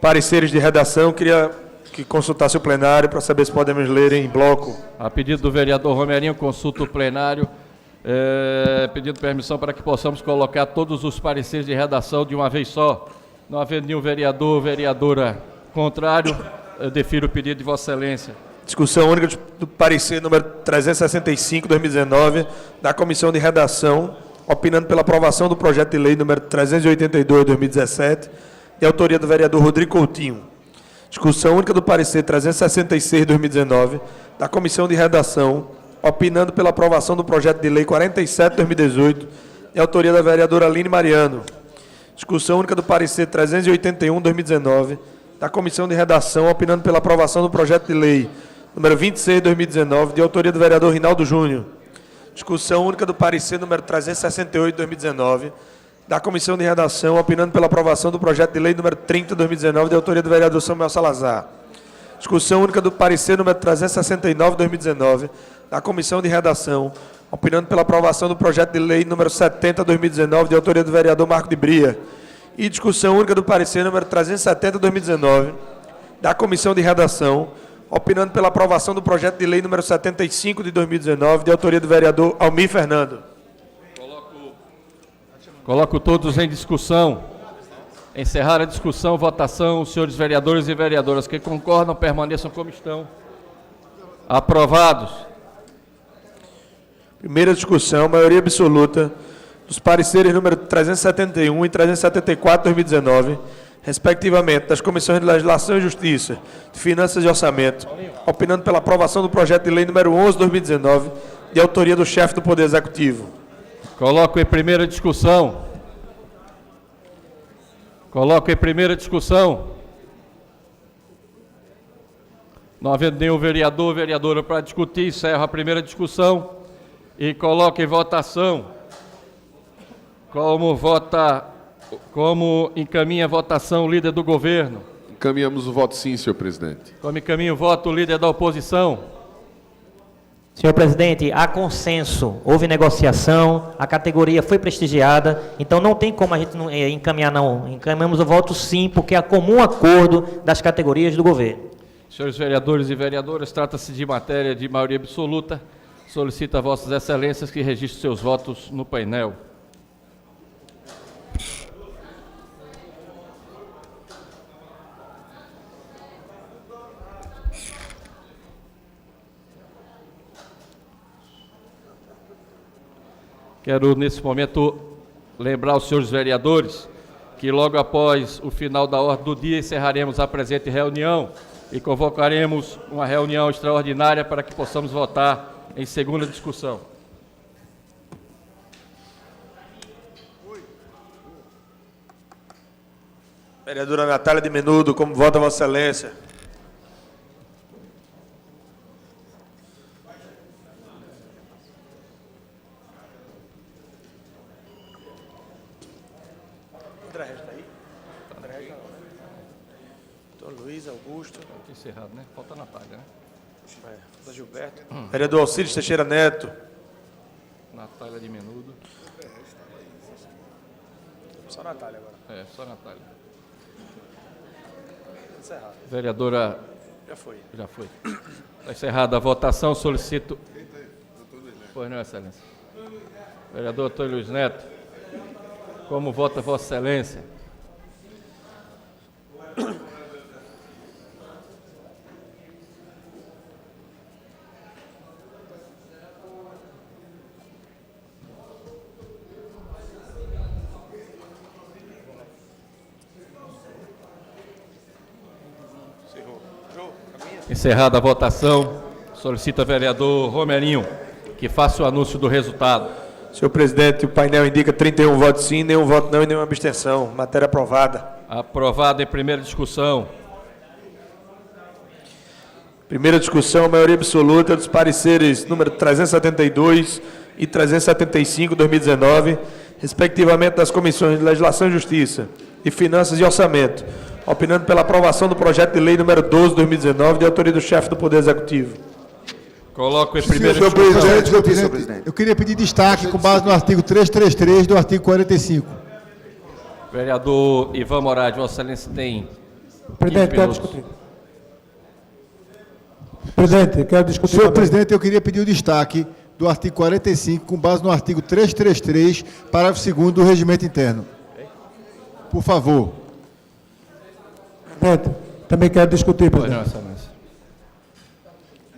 pareceres de redação. Queria que consultasse o plenário para saber se podemos ler em bloco. A pedido do vereador Romerinho, consulta o plenário, pedindo permissão para que possamos colocar todos os pareceres de redação de uma vez só. Não havendo nenhum vereador ou vereadora contrário, eu defiro o pedido de Vossa Excelência. Discussão única do parecer número 365, 2019, da Comissão de Redação, opinando pela aprovação do projeto de lei número 382, 2017, de autoria do vereador Rodrigo Coutinho. Discussão única do parecer 366, 2019, da Comissão de Redação, opinando pela aprovação do projeto de lei 47, 2018, de autoria da vereadora Aline Mariano. Discussão única do parecer 381, 2019, da Comissão de Redação, opinando pela aprovação do projeto de lei número 26, 2019, de autoria do vereador Rinaldo Júnior. Discussão única do parecer número 368, 2019, da Comissão de Redação, opinando pela aprovação do projeto de lei número 30, 2019, de autoria do vereador Samuel Salazar. Discussão única do parecer número 369, 2019, da Comissão de Redação, opinando pela aprovação do projeto de lei número 70, 2019, de autoria do vereador Marco de Bria. E discussão única do parecer número 370, 2019, da Comissão de Redação, opinando pela aprovação do projeto de lei número 75 de 2019, de autoria do vereador Almir Fernando. Coloco todos em discussão. Encerrar a discussão, votação. Os senhores vereadores e vereadoras que concordam, permaneçam como estão. Aprovados. Primeira discussão, maioria absoluta, dos pareceres número 371 e 374, 2019, respectivamente, das Comissões de Legislação e Justiça, de Finanças e Orçamento, opinando pela aprovação do projeto de lei número 11, 2019, de autoria do chefe do Poder Executivo. Coloco em primeira discussão. Coloco em primeira discussão. Não havendo nenhum vereador ou vereadora para discutir, encerro a primeira discussão e coloco em votação. Como encaminha a votação o líder do governo? Encaminhamos o voto sim, senhor presidente. Como encaminha o voto o líder da oposição? Senhor presidente, há consenso, houve negociação, a categoria foi prestigiada, então não tem como a gente não encaminhar, não. Encaminhamos o voto sim, porque há comum acordo das categorias do governo. Senhores vereadores e vereadoras, trata-se de matéria de maioria absoluta. Solicito a Vossas Excelências que registrem seus votos no painel. Quero, nesse momento, lembrar aos senhores vereadores que logo após o final da ordem do dia encerraremos a presente reunião e convocaremos uma reunião extraordinária para que possamos votar em segunda discussão. Vereadora Natália de Menudo, como vota Vossa Excelência? André Regis está aí? André Regis não, né? Então, Luiz, Augusto. Encerrado, né? Falta a Natália, né? Falta Gilberto. Vereador Alcides Teixeira Neto. Natália de Menudo. Só Natália agora. Só Natália. Encerrado. Vereadora... Já foi. Já foi. Está encerrada a votação, solicito... Pois não, Excelência. Vereador Antônio Luiz Neto, como vota Vossa Excelência? Encerrada a votação, solicita vereador Romerinho que faça o anúncio do resultado. Senhor presidente, o painel indica 31 votos sim, nenhum voto não e nenhuma abstenção. Matéria aprovada. Aprovado em primeira discussão. Primeira discussão, maioria absoluta dos pareceres número 372 e 375, 2019, respectivamente das comissões de Legislação e Justiça e Finanças e Orçamento, opinando pela aprovação do projeto de lei número 12, 2019, de autoria do chefe do Poder Executivo. Coloco em primeira Senhor discussão. presidente, eu queria pedir destaque com base no artigo 333 do artigo 45. Vereador Ivan Moraes, Vossa Excelência tem 15 Presidente, quero minutos. discutir. Presidente, quero discutir. Senhor também. presidente, eu queria pedir o destaque do artigo 45 com base no artigo 333, parágrafo 2º do regimento interno. Por favor. Presidente, também quero discutir, Pois não, presidente. Excelência.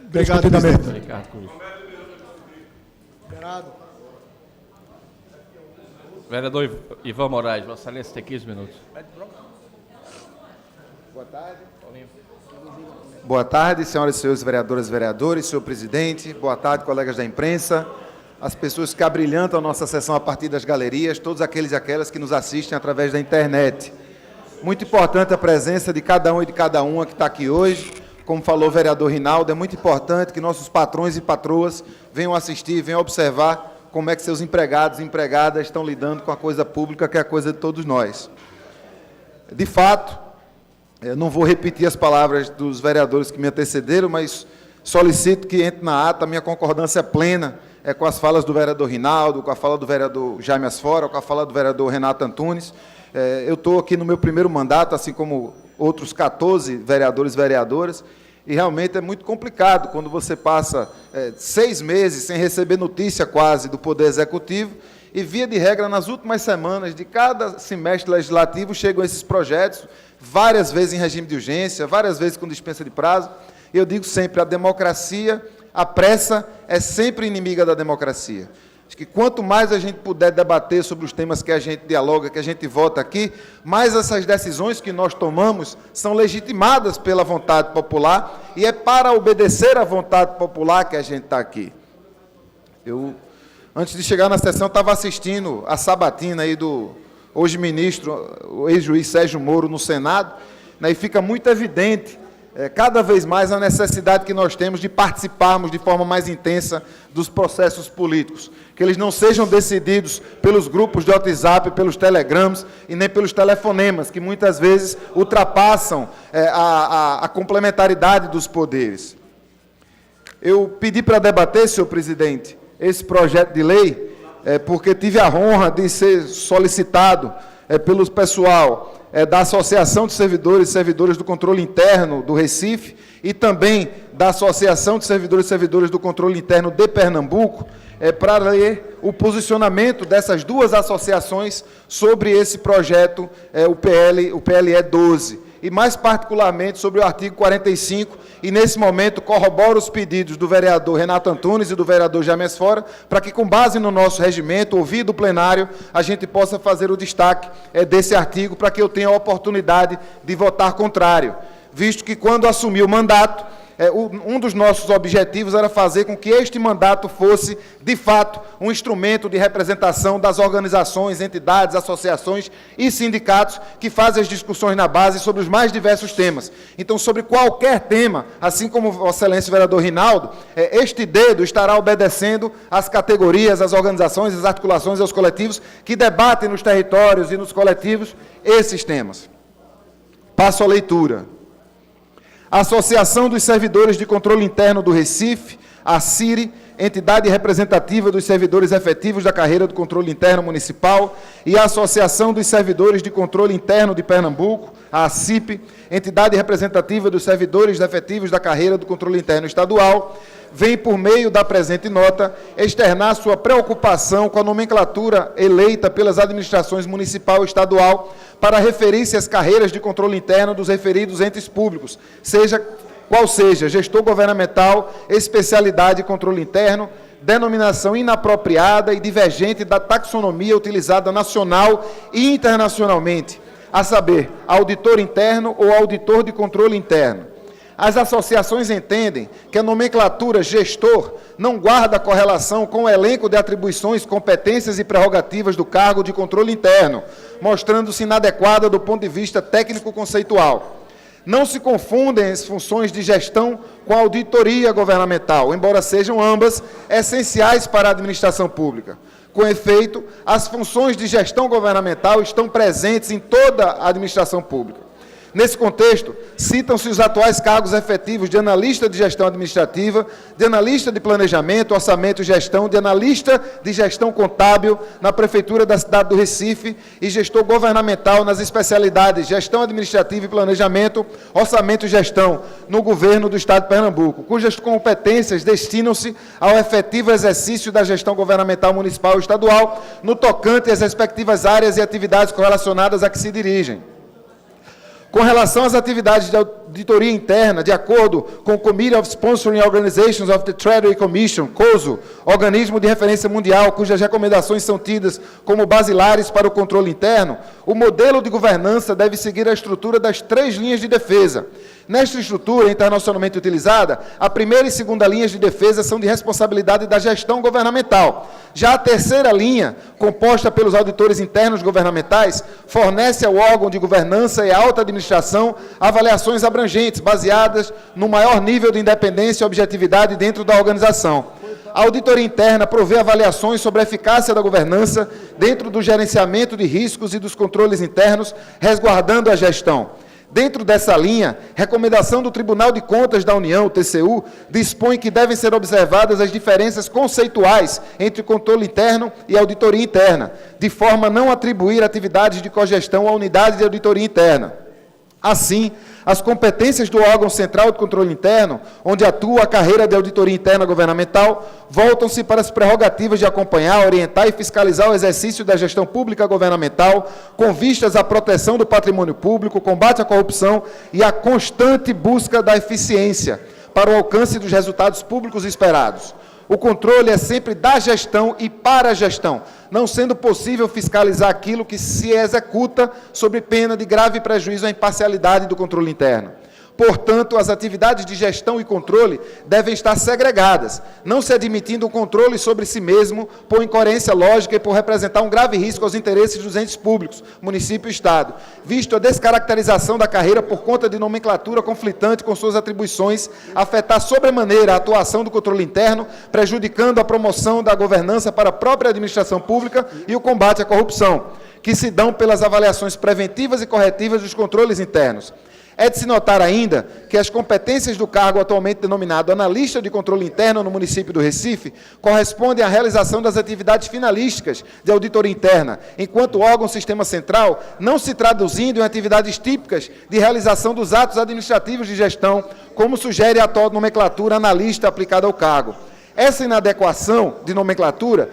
Obrigado, Discutir também, presidente. Ricardo Cruz. Vereador Ivan Moraes, Vossa Excelência tem 15 minutos. Boa tarde, senhoras e senhores vereadoras e vereadores, senhor presidente, boa tarde, colegas da imprensa, as pessoas que abrilhantam a nossa sessão a partir das galerias, todos aqueles e aquelas que nos assistem através da internet. Muito importante a presença de cada um e de cada uma que está aqui hoje. Como falou o vereador Rinaldo, é muito importante que nossos patrões e patroas venham assistir, venham observar como é que seus empregados e empregadas estão lidando com a coisa pública, que é a coisa de todos nós. De fato, eu não vou repetir as palavras dos vereadores que me antecederam, mas solicito que entre na ata a minha concordância plena com as falas do vereador Rinaldo, com a fala do vereador Jaime Asfora, com a fala do vereador Renato Antunes. Eu estou aqui no meu primeiro mandato, assim como outros 14 vereadores e vereadoras, e realmente é muito complicado quando você passa 6 meses sem receber notícia quase do Poder Executivo, e via de regra, nas últimas semanas de cada semestre legislativo, chegam esses projetos, várias vezes em regime de urgência, várias vezes com dispensa de prazo. Eu digo sempre, a democracia, a pressa é sempre inimiga da democracia. Acho que quanto mais a gente puder debater sobre os temas que a gente dialoga, que a gente vota aqui, mais essas decisões que nós tomamos são legitimadas pela vontade popular, e é para obedecer à vontade popular que a gente está aqui. Antes de chegar na sessão, estava assistindo a sabatina aí do hoje ministro, o ex-juiz Sérgio Moro, no Senado, né, e fica muito evidente, cada vez mais, a necessidade que nós temos de participarmos de forma mais intensa dos processos políticos, que eles não sejam decididos pelos grupos de WhatsApp, pelos telegramas e nem pelos telefonemas, que muitas vezes ultrapassam a complementaridade dos poderes. Eu pedi para debater, senhor presidente, esse projeto de lei, porque tive a honra de ser solicitado pelo pessoal da Associação de Servidores e Servidoras do Controle Interno do Recife e também da Associação de Servidores e Servidoras do Controle Interno de Pernambuco, para ler o posicionamento dessas duas associações sobre esse projeto, o PLE 12. E mais particularmente sobre o artigo 45, e nesse momento corroboro os pedidos do vereador Renato Antunes e do vereador Jaime Asfora, para que, com base no nosso regimento, ouvido o plenário, a gente possa fazer o destaque desse artigo, para que eu tenha a oportunidade de votar contrário, visto que, quando assumi o mandato, um dos nossos objetivos era fazer com que este mandato fosse, de fato, um instrumento de representação das organizações, entidades, associações e sindicatos que fazem as discussões na base sobre os mais diversos temas. Então, sobre qualquer tema, assim como Vossa Excelência o vereador Rinaldo, este dedo estará obedecendo às categorias, às organizações, às articulações e aos coletivos que debatem nos territórios e nos coletivos esses temas. Passo à leitura. A Associação dos Servidores de Controle Interno do Recife, a CIRI, entidade representativa dos servidores efetivos da carreira do controle interno municipal, e a Associação dos Servidores de Controle Interno de Pernambuco, a ACIP, entidade representativa dos servidores efetivos da carreira do controle interno estadual, vem, por meio da presente nota, externar sua preocupação com a nomenclatura eleita pelas administrações municipal e estadual para referir-se às carreiras de controle interno dos referidos entes públicos, qual seja gestor governamental, especialidade e controle interno, denominação inapropriada e divergente da taxonomia utilizada nacional e internacionalmente, a saber, auditor interno ou auditor de controle interno. As associações entendem que a nomenclatura gestor não guarda correlação com o elenco de atribuições, competências e prerrogativas do cargo de controle interno, mostrando-se inadequada do ponto de vista técnico-conceitual. Não se confundem as funções de gestão com a auditoria governamental, embora sejam ambas essenciais para a administração pública. Com efeito, as funções de gestão governamental estão presentes em toda a administração pública. Nesse contexto, citam-se os atuais cargos efetivos de analista de gestão administrativa, de analista de planejamento, orçamento e gestão, de analista de gestão contábil na Prefeitura da cidade do Recife e gestor governamental nas especialidades gestão administrativa e planejamento, orçamento e gestão no governo do estado de Pernambuco, cujas competências destinam-se ao efetivo exercício da gestão governamental municipal e estadual, no tocante às respectivas áreas e atividades correlacionadas a que se dirigem. Com relação às atividades de auditoria interna, de acordo com o Committee of Sponsoring Organizations of the Treasury Commission, COSO, organismo de referência mundial, cujas recomendações são tidas como basilares para o controle interno, o modelo de governança deve seguir a estrutura das 3 linhas de defesa. Nesta estrutura internacionalmente utilizada, a primeira e segunda linhas de defesa são de responsabilidade da gestão governamental. Já a terceira linha, composta pelos auditores internos governamentais, fornece ao órgão de governança e à alta administração avaliações abrangentes, baseadas no maior nível de independência e objetividade dentro da organização. A auditoria interna provê avaliações sobre a eficácia da governança dentro do gerenciamento de riscos e dos controles internos, resguardando a gestão. Dentro dessa linha, recomendação do Tribunal de Contas da União, o TCU, dispõe que devem ser observadas as diferenças conceituais entre controle interno e auditoria interna, de forma a não atribuir atividades de cogestão à unidade de auditoria interna. Assim, as competências do órgão central de controle interno, onde atua a carreira de auditoria interna governamental, voltam-se para as prerrogativas de acompanhar, orientar e fiscalizar o exercício da gestão pública governamental, com vistas à proteção do patrimônio público, combate à corrupção e à constante busca da eficiência para o alcance dos resultados públicos esperados. O controle é sempre da gestão e para a gestão, não sendo possível fiscalizar aquilo que se executa sob pena de grave prejuízo à imparcialidade do controle interno. Portanto, as atividades de gestão e controle devem estar segregadas, não se admitindo o controle sobre si mesmo por incoerência lógica e por representar um grave risco aos interesses dos entes públicos, município e Estado, visto a descaracterização da carreira por conta de nomenclatura conflitante com suas atribuições, afetar sobremaneira a atuação do controle interno, prejudicando a promoção da governança para a própria administração pública e o combate à corrupção, que se dão pelas avaliações preventivas e corretivas dos controles internos. É de se notar ainda que as competências do cargo atualmente denominado analista de controle interno no município do Recife correspondem à realização das atividades finalísticas de auditoria interna, enquanto o órgão sistema central não se traduzindo em atividades típicas de realização dos atos administrativos de gestão, como sugere a atual nomenclatura analista aplicada ao cargo. Essa inadequação de nomenclatura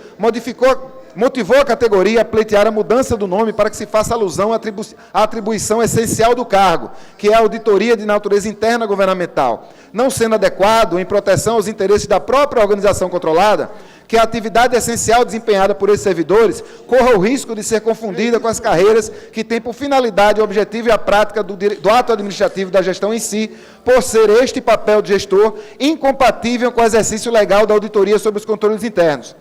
motivou a categoria a pleitear a mudança do nome para que se faça alusão à atribuição essencial do cargo, que é a auditoria de natureza interna governamental, não sendo adequado, em proteção aos interesses da própria organização controlada, que a atividade essencial desempenhada por esses servidores corra o risco de ser confundida com as carreiras que têm por finalidade o objetivo e a prática do ato administrativo da gestão em si, por ser este papel de gestor incompatível com o exercício legal da auditoria sobre os controles internos.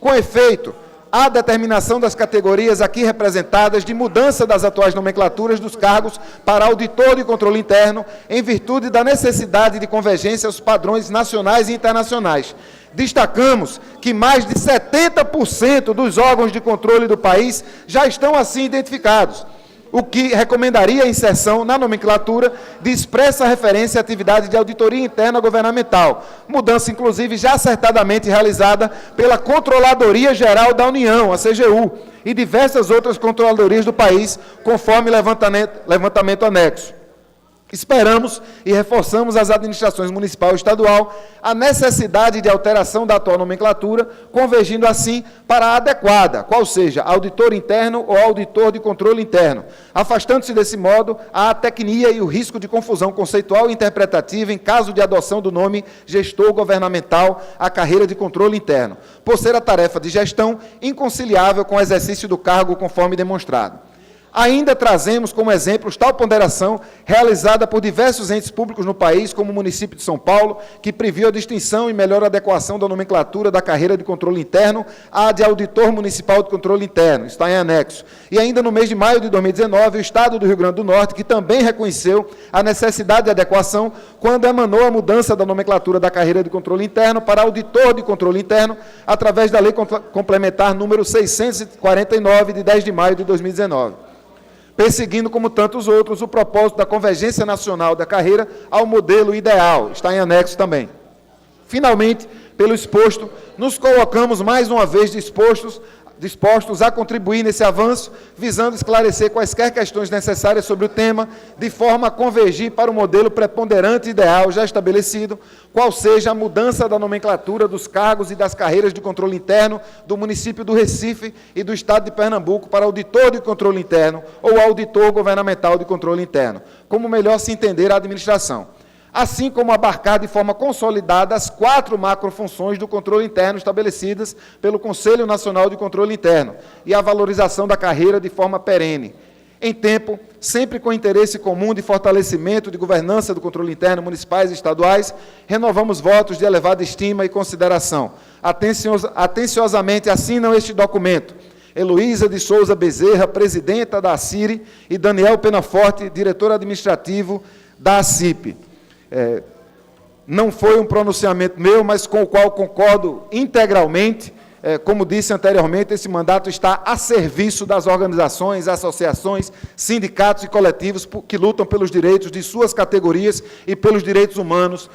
Com efeito, a determinação das categorias aqui representadas de mudança das atuais nomenclaturas dos cargos para auditor de controle interno, em virtude da necessidade de convergência aos padrões nacionais e internacionais. Destacamos que mais de 70% dos órgãos de controle do país já estão assim identificados, o que recomendaria a inserção na nomenclatura de expressa referência à atividade de auditoria interna governamental, mudança inclusive já acertadamente realizada pela Controladoria Geral da União, a CGU, e diversas outras controladorias do país, conforme levantamento anexo. Esperamos e reforçamos às administrações municipal e estadual a necessidade de alteração da atual nomenclatura, convergindo assim para a adequada, qual seja auditor interno ou auditor de controle interno, afastando-se desse modo a atecnia e o risco de confusão conceitual e interpretativa em caso de adoção do nome gestor governamental à carreira de controle interno, por ser a tarefa de gestão inconciliável com o exercício do cargo conforme demonstrado. Ainda trazemos como exemplos tal ponderação realizada por diversos entes públicos no país, como o município de São Paulo, que previu a distinção e melhor adequação da nomenclatura da carreira de controle interno à de auditor municipal de controle interno, está em anexo. E ainda no mês de maio de 2019, o Estado do Rio Grande do Norte, que também reconheceu a necessidade de adequação quando emanou a mudança da nomenclatura da carreira de controle interno para auditor de controle interno, através da Lei Complementar número 649, de 10 de maio de 2019. Perseguindo, como tantos outros, o propósito da convergência nacional da carreira ao modelo ideal, está em anexo também. Finalmente, pelo exposto, nos colocamos mais uma vez dispostos a contribuir nesse avanço, visando esclarecer quaisquer questões necessárias sobre o tema, de forma a convergir para o modelo preponderante ideal já estabelecido, qual seja a mudança da nomenclatura dos cargos e das carreiras de controle interno do município do Recife e do Estado de Pernambuco para auditor de controle interno ou auditor governamental de controle interno, como melhor se entender a administração, assim como abarcar de forma consolidada as 4 macrofunções do controle interno estabelecidas pelo Conselho Nacional de Controle Interno e a valorização da carreira de forma perene. Em tempo, sempre com interesse comum de fortalecimento de governança do controle interno municipais e estaduais, renovamos votos de elevada estima e consideração. Atenciosamente assinam este documento Heloísa de Souza Bezerra, presidenta da ACIRI, e Daniel Penaforte, diretor administrativo da ACIP. Não foi um pronunciamento meu, mas com o qual concordo integralmente. Como disse anteriormente, esse mandato está a serviço das organizações, associações, sindicatos e coletivos que lutam pelos direitos de suas categorias e pelos direitos humanos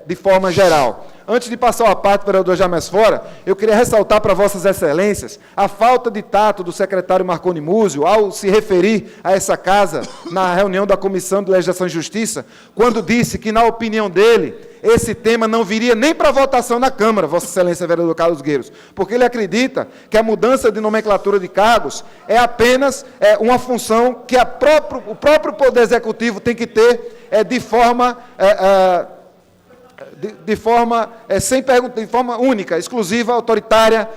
de forma geral. Antes de passar a parte, vereador Jaime Asfora, eu queria ressaltar para vossas excelências a falta de tato do secretário Marconi Múzio ao se referir a essa casa na reunião da Comissão de Legislação e Justiça, quando disse que, na opinião dele, esse tema não viria nem para votação na Câmara, vossa excelência, vereador Carlos Gueiros, porque ele acredita que a mudança de nomenclatura de cargos é apenas uma função que o próprio Poder Executivo tem que ter de forma única, exclusiva, autoritária,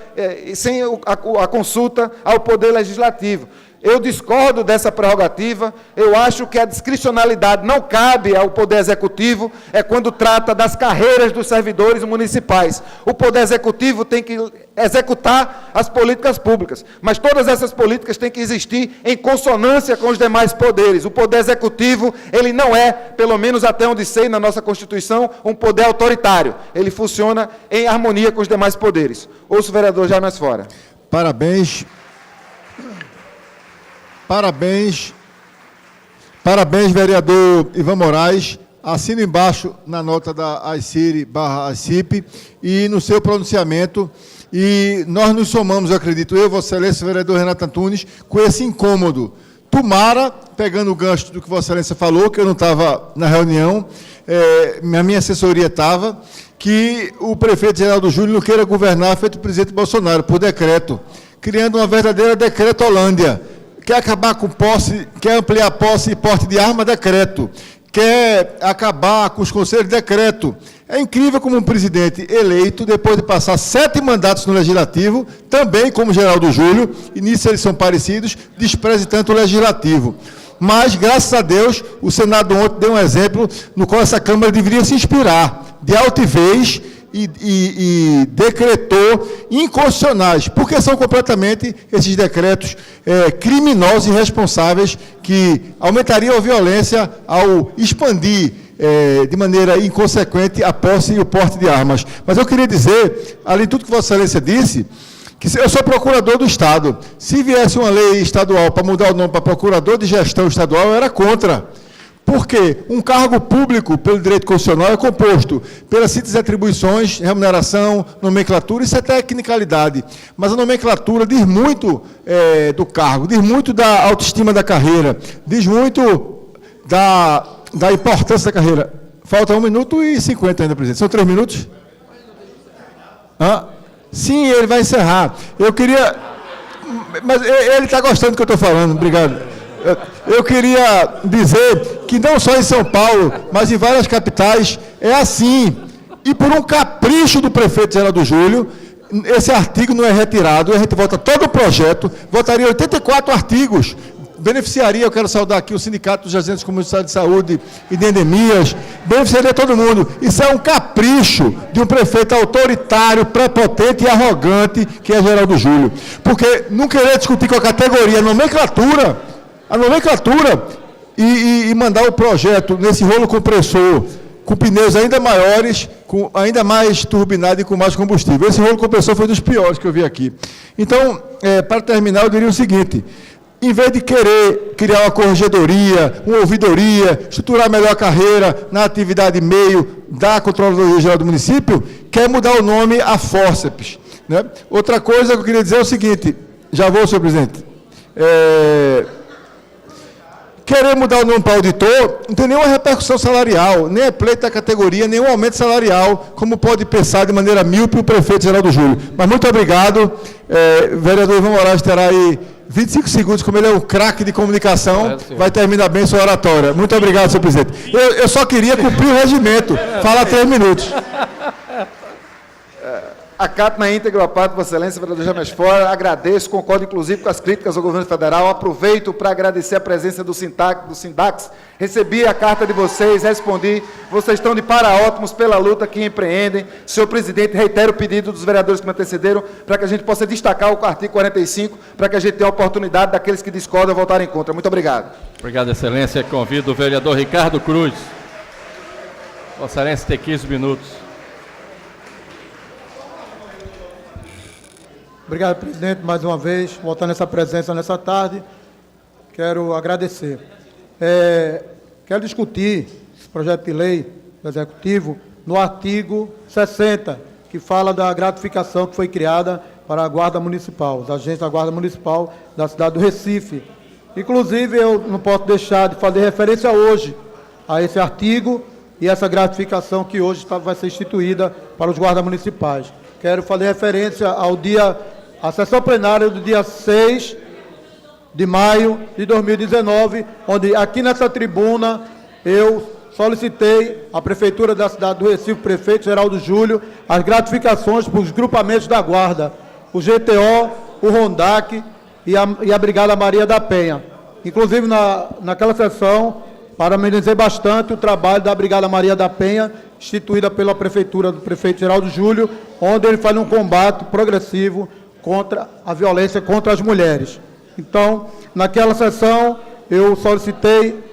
sem a consulta ao Poder Legislativo. Eu discordo dessa prerrogativa, eu acho que a discricionalidade não cabe ao Poder Executivo, quando trata das carreiras dos servidores municipais. O Poder Executivo tem que executar as políticas públicas, mas todas essas políticas têm que existir em consonância com os demais poderes. O Poder Executivo, ele não é, pelo menos até onde sei na nossa Constituição, um poder autoritário. Ele funciona em harmonia com os demais poderes. Ouço o vereador Jaime Asfora. Parabéns, vereador Ivan Moraes. Assino embaixo na nota da ACIRI/ACIP e no seu pronunciamento. E nós nos somamos, eu acredito, eu, vossa excelência, o vereador Renato Antunes, com esse incômodo. Tomara, pegando o gancho do que vossa excelência falou, que eu não estava na reunião, a minha assessoria estava, que o prefeito Geraldo Júlio não queira governar feito o presidente Bolsonaro, por decreto, criando uma verdadeira decreto-Holândia. Quer acabar com posse, quer ampliar posse e porte de arma, decreto. Quer acabar com os conselhos, decreto. É incrível como um presidente eleito, depois de passar 7 mandatos no Legislativo, também como Geraldo Júlio, e nisso eles são parecidos, despreze tanto o Legislativo. Mas, graças a Deus, o Senado ontem deu um exemplo no qual essa Câmara deveria se inspirar, de altivez, e decretou inconstitucionais, porque são completamente esses decretos criminosos e irresponsáveis que aumentariam a violência ao expandir de maneira inconsequente a posse e o porte de armas. Mas eu queria dizer, além de tudo que vossa excelência disse, que eu sou procurador do Estado. Se viesse uma lei estadual para mudar o nome para procurador de gestão estadual, eu era contra. Porque um cargo público, pelo direito constitucional, é composto pelas simples atribuições, remuneração, nomenclatura, isso é tecnicalidade. Mas a nomenclatura diz muito do cargo, diz muito da autoestima da carreira, diz muito da importância da carreira. Falta 1 minuto e 50 ainda, presidente. São 3 minutos? Sim, ele vai encerrar. Eu queria... Mas ele está gostando do que eu estou falando. Obrigado. Eu queria dizer que não só em São Paulo, mas em várias capitais, é assim. E por um capricho do prefeito Geraldo Júlio, esse artigo não é retirado, a gente vota todo o projeto, votaria 84 artigos beneficiaria, eu quero saudar aqui o Sindicato dos Agentes Comunitários de Saúde e de Endemias, beneficiaria todo mundo. Isso é um capricho de um prefeito autoritário, prepotente e arrogante, que é Geraldo Júlio. Porque não querer discutir com a categoria, a nomenclatura, e mandar o projeto nesse rolo compressor, com pneus ainda maiores, com ainda mais turbinado e com mais combustível. Esse rolo compressor foi dos piores que eu vi aqui. Então, para terminar, eu diria o seguinte: em vez de querer criar uma corregedoria, uma ouvidoria, estruturar melhor a carreira na atividade meio da Controladoria Geral do Município, quer mudar o nome a Fórceps, né? Outra coisa que eu queria dizer é o seguinte, já vou, senhor presidente, querer mudar o nome para auditor não tem nenhuma repercussão salarial, nem é pleito da categoria, nenhum aumento salarial, como pode pensar de maneira míope o prefeito Geraldo Júlio. Mas muito obrigado. O vereador Ivan Moraes terá aí 25 segundos, como ele é um craque de comunicação, vai terminar bem sua oratória. Muito obrigado, senhor presidente. Eu só queria cumprir o regimento, falar 3 minutos. Acato na íntegra a parte de Vossa Excelência, vereador James Fora, agradeço, concordo inclusive com as críticas ao governo federal, aproveito para agradecer a presença do Sindax, recebi a carta de vocês, respondi, vocês estão de para-ótimos pela luta que empreendem. Senhor presidente, reitero o pedido dos vereadores que me antecederam, para que a gente possa destacar o artigo 45, para que a gente tenha a oportunidade daqueles que discordam votarem contra. Muito obrigado. Obrigado, Excelência. Convido o vereador Ricardo Cruz. Vossa Excelência tem 15 minutos. Obrigado, presidente, mais uma vez, voltando essa presença nessa tarde. Quero agradecer. Quero discutir esse projeto de lei do Executivo no artigo 60, que fala da gratificação que foi criada para a Guarda Municipal, os agentes da Guarda Municipal da cidade do Recife. Inclusive, eu não posso deixar de fazer referência hoje a esse artigo e essa gratificação que hoje vai ser instituída para os guardas municipais. Quero fazer referência à sessão plenária do dia 6 de maio de 2019, onde aqui nessa tribuna eu solicitei à Prefeitura da cidade do Recife, prefeito Geraldo Júlio, as gratificações para os grupamentos da Guarda, o GTO, o RONDAC e a Brigada Maria da Penha. Inclusive, naquela sessão, parabenizei bastante o trabalho da Brigada Maria da Penha, instituída pela Prefeitura do prefeito Geraldo Júlio, onde ele faz um combate progressivo contra a violência contra as mulheres. Então, naquela sessão, eu solicitei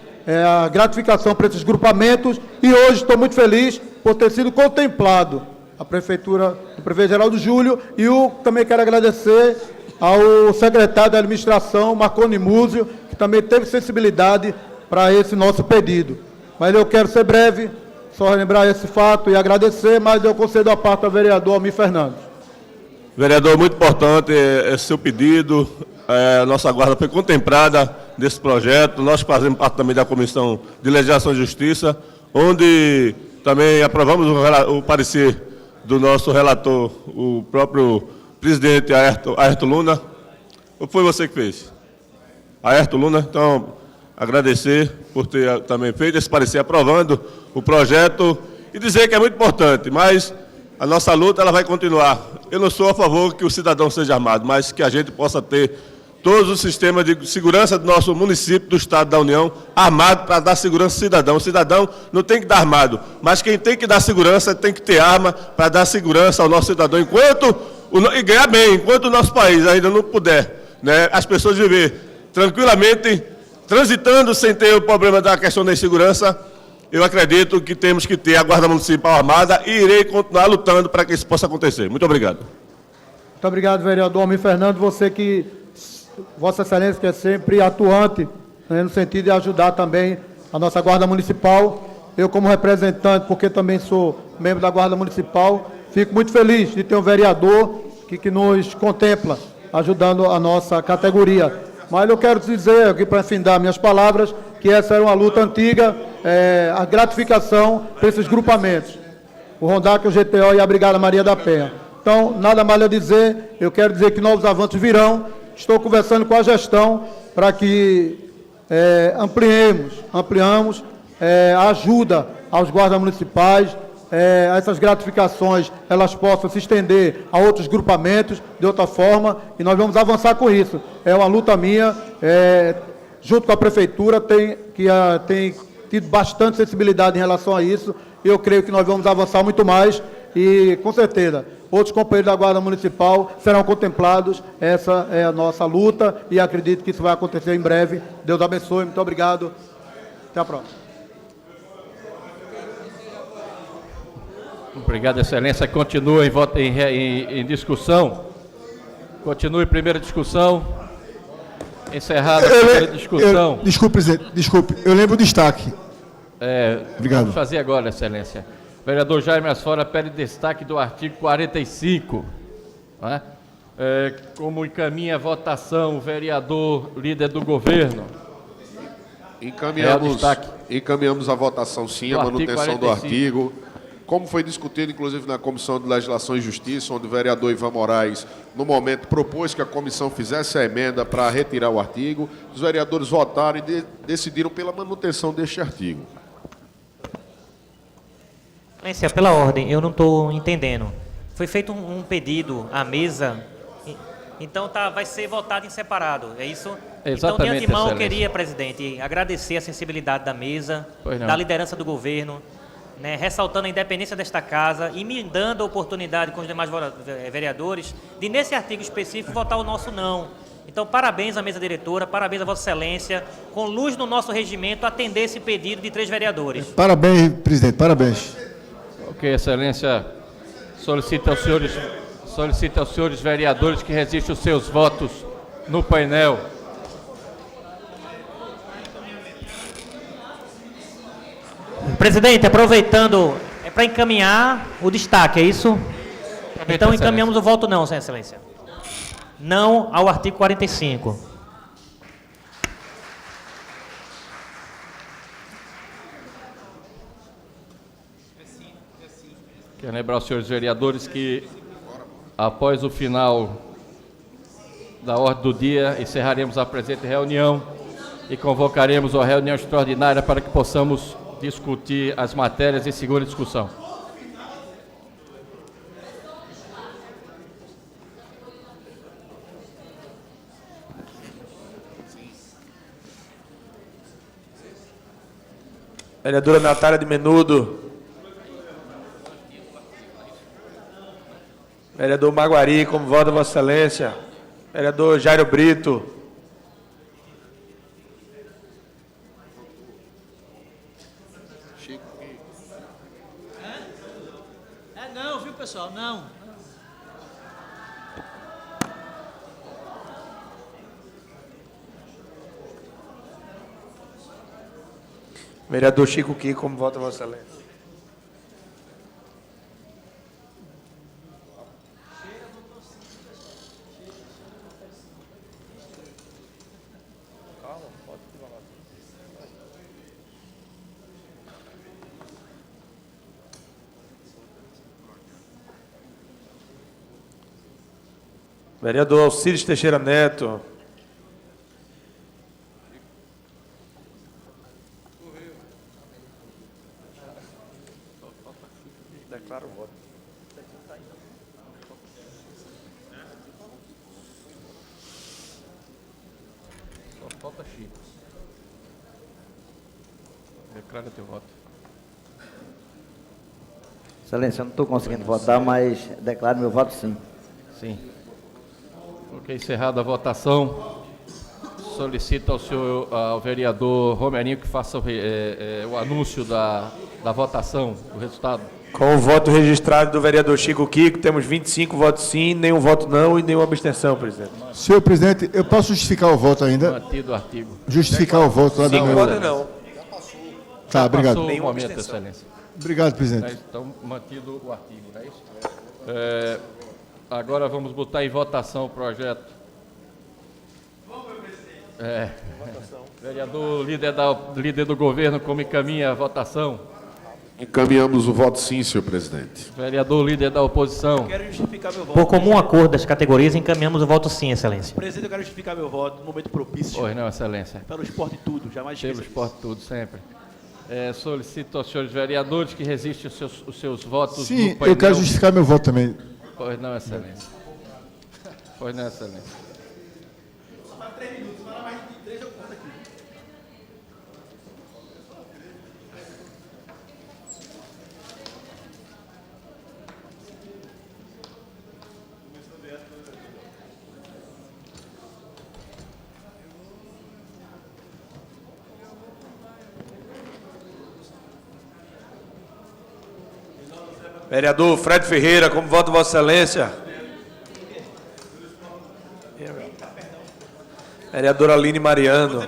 a gratificação para esses grupamentos e hoje estou muito feliz por ter sido contemplado a Prefeitura do prefeito Geraldo Júlio e também quero agradecer ao secretário da Administração, Marconi Múzio, que também teve sensibilidade para esse nosso pedido. Mas eu quero ser breve, só relembrar esse fato e agradecer, mas eu concedo a parte ao vereador Almir Fernandes. Vereador, muito importante esse seu pedido. A nossa guarda foi contemplada nesse projeto. Nós fazemos parte também da Comissão de Legislação e Justiça, onde também aprovamos o parecer do nosso relator, o próprio presidente Ayrton Luna. Ou foi você que fez? Ayrton Luna. Então, agradecer por ter também feito esse parecer aprovando o projeto e dizer que é muito importante, mas a nossa luta ela vai continuar. Eu não sou a favor que o cidadão seja armado, mas que a gente possa ter todos os sistemas de segurança do nosso município, do Estado da União, armado para dar segurança ao cidadão. O cidadão não tem que dar armado, mas quem tem que dar segurança tem que ter arma para dar segurança ao nosso cidadão, e ganhar bem, enquanto o nosso país ainda não puder, né, as pessoas viver tranquilamente, transitando sem ter o problema da questão da insegurança. Eu acredito que temos que ter a Guarda Municipal armada e irei continuar lutando para que isso possa acontecer. Muito obrigado. Muito obrigado, vereador Almir Fernando. Você que, Vossa Excelência, que é sempre atuante, né, no sentido de ajudar também a nossa Guarda Municipal. Eu, como representante, porque também sou membro da Guarda Municipal, fico muito feliz de ter um vereador que nos contempla, ajudando a nossa categoria. Mas eu quero dizer, aqui para findar minhas palavras, que essa era uma luta antiga, a gratificação para esses grupamentos, o RONDAC, o GTO e a Brigada Maria da Penha. Então, nada mais a dizer, eu quero dizer que novos avanços virão, estou conversando com a gestão para que ampliamos a ajuda aos guardas municipais, essas gratificações elas possam se estender a outros grupamentos de outra forma, e nós vamos avançar com isso. É uma luta minha, junto com a Prefeitura, tem tido bastante sensibilidade em relação a isso. Eu creio que nós vamos avançar muito mais e, com certeza, outros companheiros da Guarda Municipal serão contemplados. Essa é a nossa luta e acredito que isso vai acontecer em breve. Deus abençoe. Muito obrigado. Até a próxima. Obrigado, Excelência. Continua em discussão. Continue primeira discussão. Encerrada a primeira discussão. Desculpe, presidente, desculpe. Eu lembro o destaque. Obrigado. Vamos fazer agora, Excelência. Vereador Jaime Asfora pede destaque do artigo 45. Né? Como encaminha a votação o vereador líder do governo? Encaminhamos a votação, sim, a manutenção do artigo. Como foi discutido, inclusive, na Comissão de Legislação e Justiça, onde o vereador Ivan Moraes, no momento, propôs que a comissão fizesse a emenda para retirar o artigo. Os vereadores votaram e decidiram pela manutenção deste artigo. Excelência, pela ordem, eu não estou entendendo. Foi feito um pedido à mesa, então vai ser votado em separado, é isso? Exatamente, então, de antemão, eu Excelência. queria, presidente, agradecer a sensibilidade da mesa, da liderança do governo, né, ressaltando a independência desta casa e me dando a oportunidade com os demais vereadores de, nesse artigo específico, votar o nosso não. Então, parabéns à mesa diretora, parabéns a Vossa Excelência, com luz no nosso regimento, atender esse pedido de 3 vereadores. Parabéns, presidente, parabéns. Ok, Excelência. Solicita aos senhores vereadores que registrem os seus votos no painel. Presidente, aproveitando, é para encaminhar o destaque, é isso? Então encaminhamos o voto não, Sua Excelência. Não ao artigo 45. Quero lembrar aos senhores vereadores que, após o final da ordem do dia, encerraremos a presente reunião e convocaremos uma reunião extraordinária para que possamos discutir as matérias em segunda discussão. Vereadora Natália de Menudo. Vereador Maguari, como vota Vossa Excelência. Vereador Jairo Brito. Não, viu, pessoal? Não. Vereador Chico Kiko, como vota Vossa Excelência. Vereador Alcides Teixeira Neto. Declaro o voto. Só falta Chico. Declara teu voto. Excelência, eu não estou conseguindo votar, mas declaro meu voto sim. Sim. Ok, encerrada a votação. Solicito ao vereador Romerinho que faça o anúncio da votação, o resultado. Com o voto registrado do vereador Chico Kiko, temos 25 votos sim, nenhum voto não e nenhuma abstenção, presidente. Senhor presidente, eu posso justificar o voto ainda? Mantido o artigo. Justificar o voto lá da Cinco votos não. Tá, obrigado. Passou o momento, Excelência. Obrigado, presidente. Então, mantido o artigo, não é isso? Agora vamos botar em votação o projeto. Vereador líder do governo, como encaminha a votação? Encaminhamos o voto sim, senhor presidente. Vereador líder da oposição. Quero justificar meu voto. Por comum acordo das categorias, encaminhamos o voto sim, Excelência. Presidente, eu quero justificar meu voto no momento propício. Pois não, Excelência. Pelo esporte tudo, jamais Pelo esqueça esporte tudo, sempre. Solicito aos senhores vereadores que resistam os seus votos Sim, no painel. eu quero justificar meu voto também. Pois não, Excelência. Pois não, Excelência. Vereador Fred Ferreira, como vota Vossa Excelência? Vereadora Aline Mariano.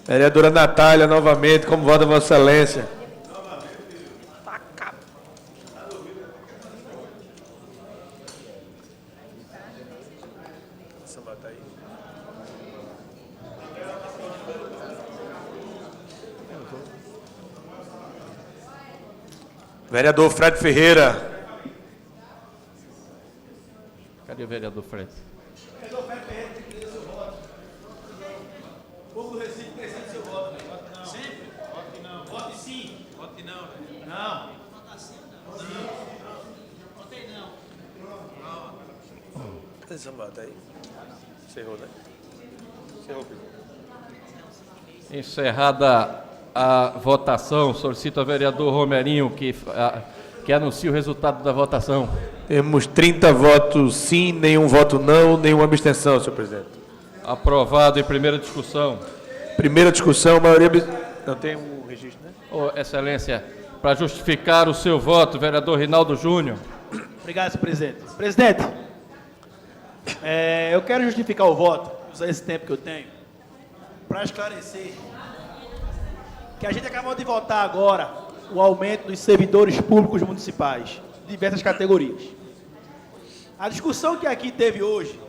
Vereadora Natália, novamente, como vota Vossa Excelência? Vereador Fred Ferreira. Cadê o vereador Fred? Vereador Fred Ferreira, tem que ler seu voto. O povo do Recife precisa do seu voto. Vote não. Sempre? Vote que não. Vote sim. Vote que não. Não. Vote sim. Não. Votei não. Cadê esse voto aí? Encerrou, né? Encerrou. Encerrada a votação, solicito ao vereador Romerinho que anuncie o resultado da votação. Temos 30 votos sim, nenhum voto não, nenhuma abstenção, senhor presidente. Aprovado em primeira discussão. Primeira discussão, maioria... Não tem um registro, né? Excelência, para justificar o seu voto, vereador Rinaldo Júnior. Obrigado, senhor presidente. Presidente, eu quero justificar o voto, usar esse tempo que eu tenho, para esclarecer que a gente acabou de votar agora o aumento dos servidores públicos municipais, de diversas categorias. A discussão que aqui teve hoje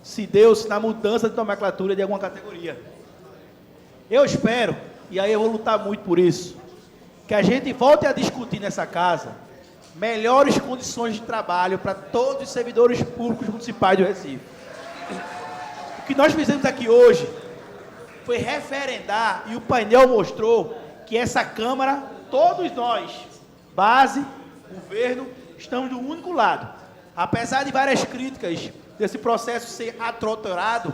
se deu-se na mudança de nomenclatura de alguma categoria. Eu espero, e aí eu vou lutar muito por isso, que a gente volte a discutir nessa casa melhores condições de trabalho para todos os servidores públicos municipais do Recife. O que nós fizemos aqui hoje foi referendar, e o painel mostrou que essa Câmara, todos nós, base, governo, estamos do único lado. Apesar de várias críticas desse processo ser atrotorado,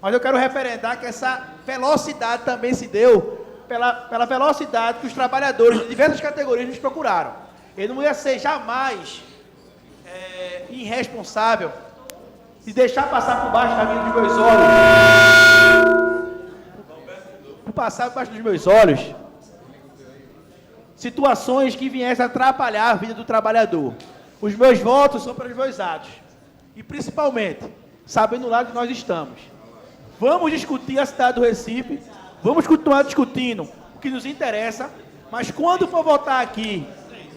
mas eu quero referendar que essa velocidade também se deu pela velocidade que os trabalhadores de diversas categorias nos procuraram. Ele não ia ser jamais irresponsável de deixar passar por baixo da vida dos meus olhos. Passar por baixo dos meus olhos situações que viessem atrapalhar a vida do trabalhador. Os meus votos são pelos meus atos. E principalmente, sabendo o lado que nós estamos. Vamos discutir a cidade do Recife, vamos continuar discutindo o que nos interessa, mas quando for votar aqui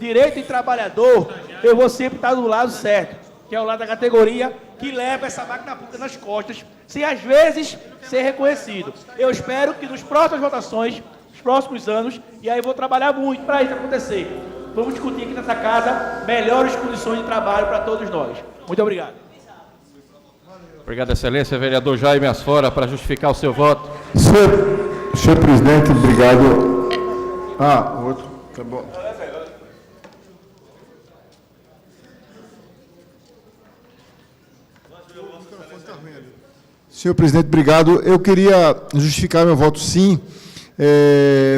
direito de trabalhador, eu vou sempre estar do lado certo, que é o lado da categoria que leva essa máquina pública nas costas, sem às vezes ser reconhecido. Eu espero que nos próximas votações, nos próximos anos, e aí vou trabalhar muito para isso acontecer, vamos discutir aqui nessa casa melhores condições de trabalho para todos nós. Muito obrigado. Obrigado, excelência. Vereador Jaime Asfora, para justificar o seu voto. Senhor presidente, obrigado. O outro, tá bom. Senhor presidente, obrigado. Eu queria justificar meu voto sim,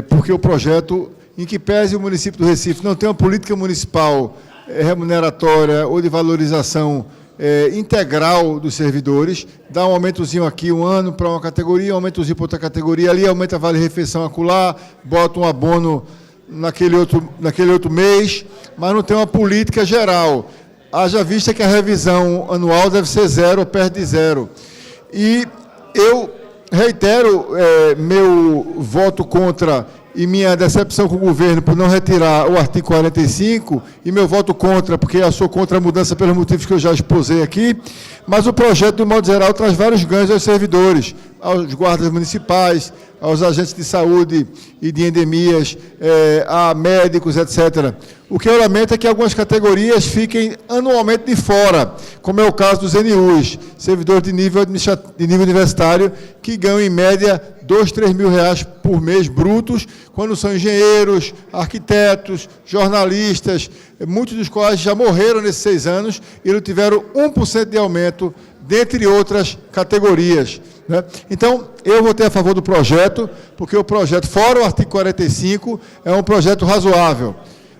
porque o projeto, em que pese o município do Recife não tem uma política municipal remuneratória ou de valorização integral dos servidores, dá um aumentozinho aqui um ano para uma categoria, um aumentozinho para outra categoria, ali aumenta a vale-refeição acolá, bota um abono naquele outro mês, mas não tem uma política geral. Haja vista que a revisão anual deve ser zero ou perto de zero. E eu reitero meu voto contra e minha decepção com o governo por não retirar o artigo 45, e meu voto contra, porque eu sou contra a mudança pelos motivos que eu já exposei aqui, mas o projeto, de modo geral, traz vários ganhos aos servidores, aos guardas municipais, aos agentes de saúde e de endemias, a médicos, etc. O que eu lamento é que algumas categorias fiquem anualmente de fora, como é o caso dos NUs, servidores de nível universitário, que ganham, em média, R$ 2.000, R$ 3.000 por mês brutos, quando são engenheiros, arquitetos, jornalistas, muitos dos quais já morreram nesses 6 anos e não tiveram 1% de aumento, dentre outras categorias. Né? Então, eu votei a favor do projeto, porque o projeto, fora o artigo 45, é um projeto razoável.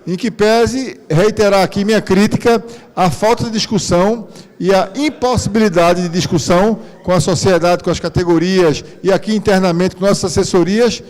em que pese reiterar aqui minha crítica à falta de discussão e à impossibilidade de discussão com a sociedade, com as categorias e aqui internamente com nossas assessorias,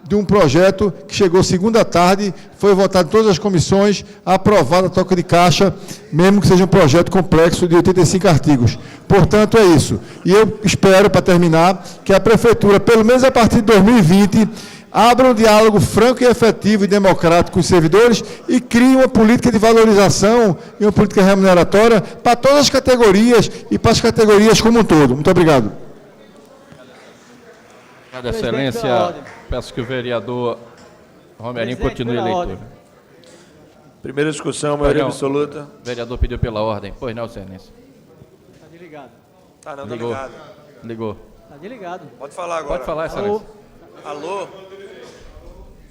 de um projeto que chegou segunda tarde, foi votado em todas as comissões, aprovado a toca de caixa, mesmo que seja um projeto complexo de 85 artigos. Portanto, é isso. E eu espero, para terminar, que a Prefeitura, pelo menos a partir de 2020, abra um diálogo franco e efetivo e democrático com os servidores e crie uma política de valorização e uma política remuneratória para todas as categorias e para as categorias como um todo. Muito obrigado. Obrigado, Excelência. Peço que o vereador Romerinho continue a leitura. Primeira discussão, maioria absoluta. O vereador pediu pela ordem. Pois não, Excelência. Está desligado. Tá, não, Ligou. tá ligado. Ligou. Está desligado. Pode falar agora. Pode falar, Excelência. Alô?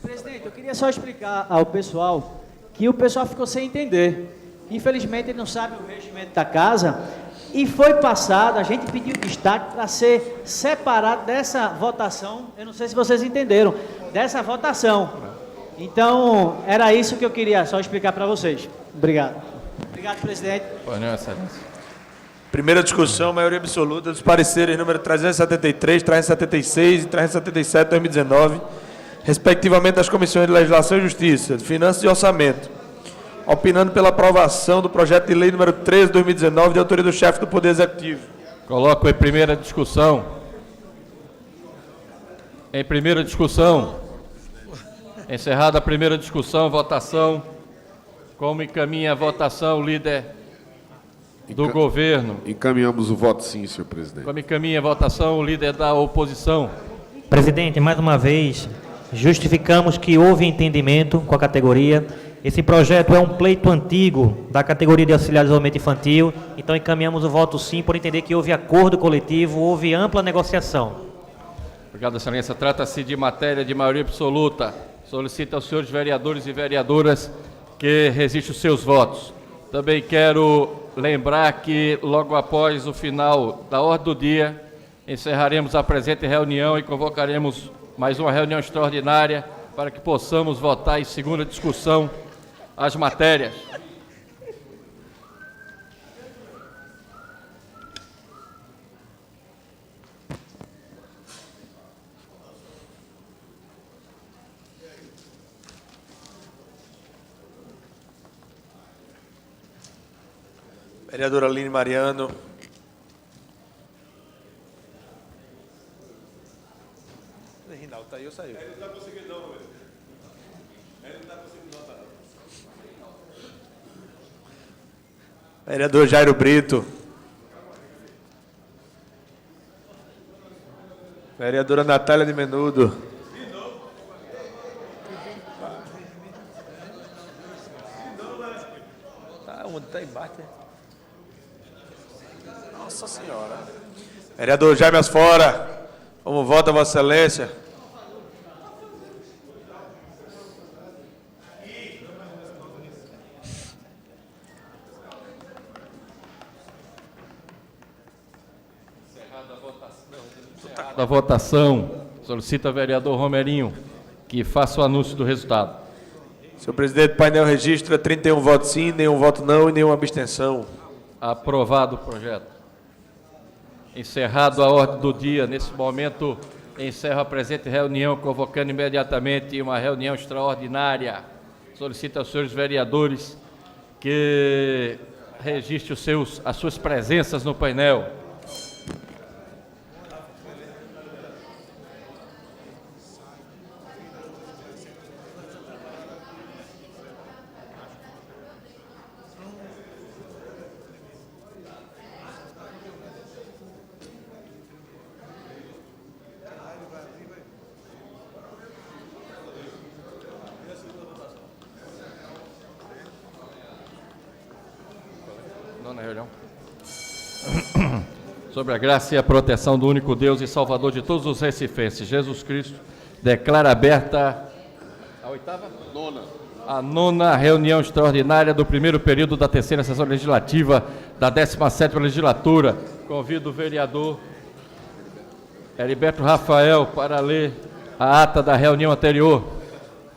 Presidente, eu queria só explicar ao pessoal que o pessoal ficou sem entender. Infelizmente, ele não sabe o regimento da casa e foi passado, a gente pediu destaque para ser separado dessa votação, eu não sei se vocês entenderam, dessa votação. Então, era isso que eu queria só explicar para vocês. Obrigado. Obrigado, presidente. Pois não, Excelência. Primeira discussão, maioria absoluta dos pareceres número 373, 376 e 377 de 2019, respectivamente das comissões de Legislação e Justiça, de Finanças e Orçamento, opinando pela aprovação do projeto de lei número 13 de 2019, de autoria do chefe do Poder Executivo. Coloco em primeira discussão. Em primeira discussão. Encerrada a primeira discussão, votação. Como encaminha a votação, líder do governo? Encaminhamos o voto sim, senhor presidente. Como encaminha a votação, o líder da oposição? Presidente, mais uma vez, justificamos que houve entendimento com a categoria. Esse projeto é um pleito antigo da categoria de auxiliar de desenvolvimento infantil, então encaminhamos o voto sim, por entender que houve acordo coletivo, houve ampla negociação. Obrigado, Excelência. Trata-se de matéria de maioria absoluta. Solicito aos senhores vereadores e vereadoras que resistam os seus votos. Também quero lembrar que, logo após o final da ordem do dia, encerraremos a presente reunião e convocaremos mais uma reunião extraordinária para que possamos votar em segunda discussão as matérias. Vereadora Aline Mariano. Rinaldo, tá aí ou saiu? Ele não está conseguindo não, velho. Ele não está conseguindo não, tá? Vereador Jairo Brito. Vereadora Natália de Menudo. Tá onde? Tá embaixo, né? Nossa Senhora. Vereador Jaime Asfora. Como vota, Vossa Excelência? Da votação, solicita ao vereador Romerinho que faça o anúncio do resultado. Senhor presidente, o painel registra 31 votos sim, nenhum voto não e nenhuma abstenção. Aprovado o projeto. Encerrado a ordem do dia, nesse momento encerro a presente reunião, convocando imediatamente uma reunião extraordinária. Solicito aos senhores vereadores que registrem as suas presenças no painel. Na reunião. Sobre a graça e a proteção do único Deus e Salvador de todos os recifenses, Jesus Cristo, declara aberta a oitava? A nona reunião extraordinária do primeiro período da terceira sessão legislativa da 17ª legislatura. Convido o vereador Heriberto Rafael para ler a ata da reunião anterior.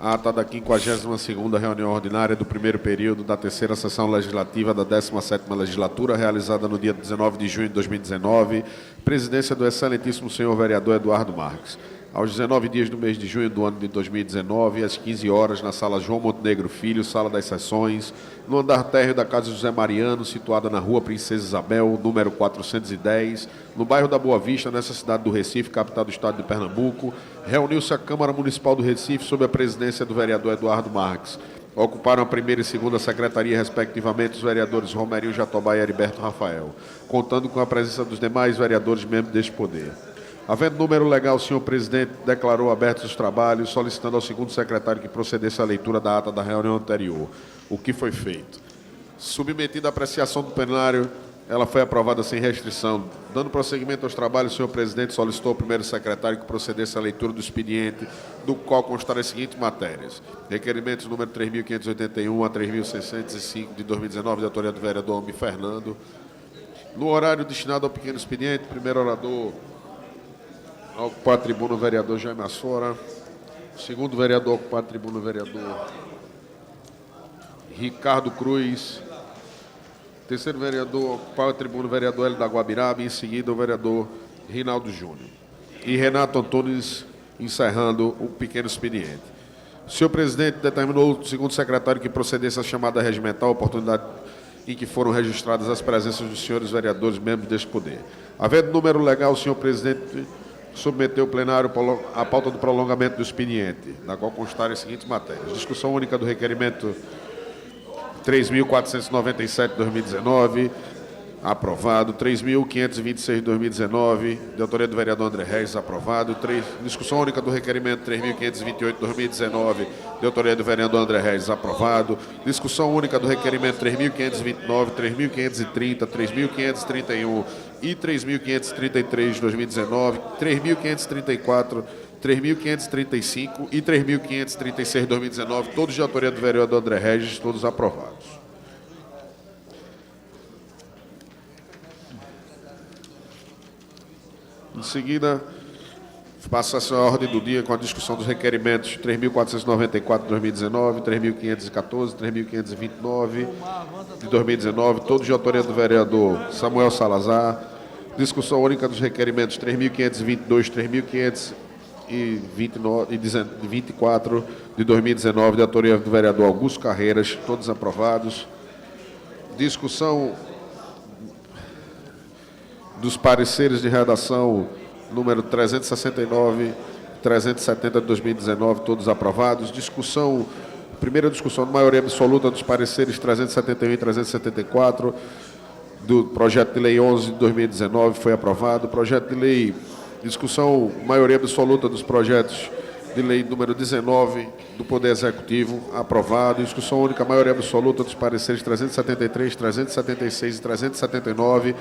A ata da 52ª reunião ordinária do primeiro período da terceira sessão legislativa da 17ª legislatura, realizada no dia 19 de junho de 2019, presidência do excelentíssimo senhor vereador Eduardo Marques. Aos 19 dias do mês de junho do ano de 2019, às 15 horas, na sala João Montenegro Filho, sala das sessões, no andar térreo da Casa José Mariano, situada na rua Princesa Isabel, número 410, no bairro da Boa Vista, nessa cidade do Recife, capital do estado de Pernambuco, reuniu-se a Câmara Municipal do Recife sob a presidência do vereador Eduardo Marques. Ocuparam a primeira e segunda secretaria, respectivamente, os vereadores Romerinho Jatobá e Heriberto Rafael, contando com a presença dos demais vereadores membros deste poder. Havendo número legal, o senhor presidente declarou abertos os trabalhos, solicitando ao segundo secretário que procedesse à leitura da ata da reunião anterior. O que foi feito? Submetida à apreciação do plenário, ela foi aprovada sem restrição. Dando prosseguimento aos trabalhos, o senhor presidente solicitou ao primeiro secretário que procedesse à leitura do expediente, do qual constarão as seguintes matérias. Requerimentos número 3.581 a 3.605 de 2019, de autoria do vereador Almir Fernando. No horário destinado ao pequeno expediente, primeiro orador a ocupar a tribuna o vereador Jaime Asfora. Segundo vereador a ocupar a tribuna o vereador Ricardo Cruz. Terceiro vereador a ocupar a tribuna o vereador Hélio da Guabiraba. E em seguida o vereador Rinaldo Júnior. E Renato Antunes encerrando o pequeno expediente. O senhor presidente determinou o segundo secretário que procedesse à chamada regimental, oportunidade em que foram registradas as presenças dos senhores vereadores membros deste poder. Havendo número legal, o senhor presidente submeteu o plenário à pauta do prolongamento do expediente, na qual constarem as seguintes matérias. Discussão única do requerimento 3.497 de 2019, aprovado. 3.526 de 2019, de autoria do vereador André Reis, aprovado. Discussão única do requerimento 3.528 de 2019, de autoria do vereador André Reis, aprovado. Discussão única do requerimento 3.529, 3.530, 3.531 e 3.533 de 2019, 3.534, 3.535 e 3.536 de 2019, todos de autoria do vereador André Regis, todos aprovados. Em seguida, passa-se a ordem do dia com a discussão dos requerimentos 3.494 de 2019, 3.514, 3.529 de 2019, todos de autoria do vereador Samuel Salazar. Discussão única dos requerimentos 3.522, 3.524 de 2019, de autoria do vereador Augusto Carreiras, todos aprovados. Discussão dos pareceres de redação número 369, 370 de 2019, todos aprovados. Primeira discussão de maioria absoluta dos pareceres 371 e 374 do projeto de lei 11 de 2019 foi aprovado. Projeto de lei, discussão maioria absoluta dos projetos de lei número 19 do Poder Executivo, aprovado. Discussão única, maioria absoluta dos pareceres 373, 376 e 379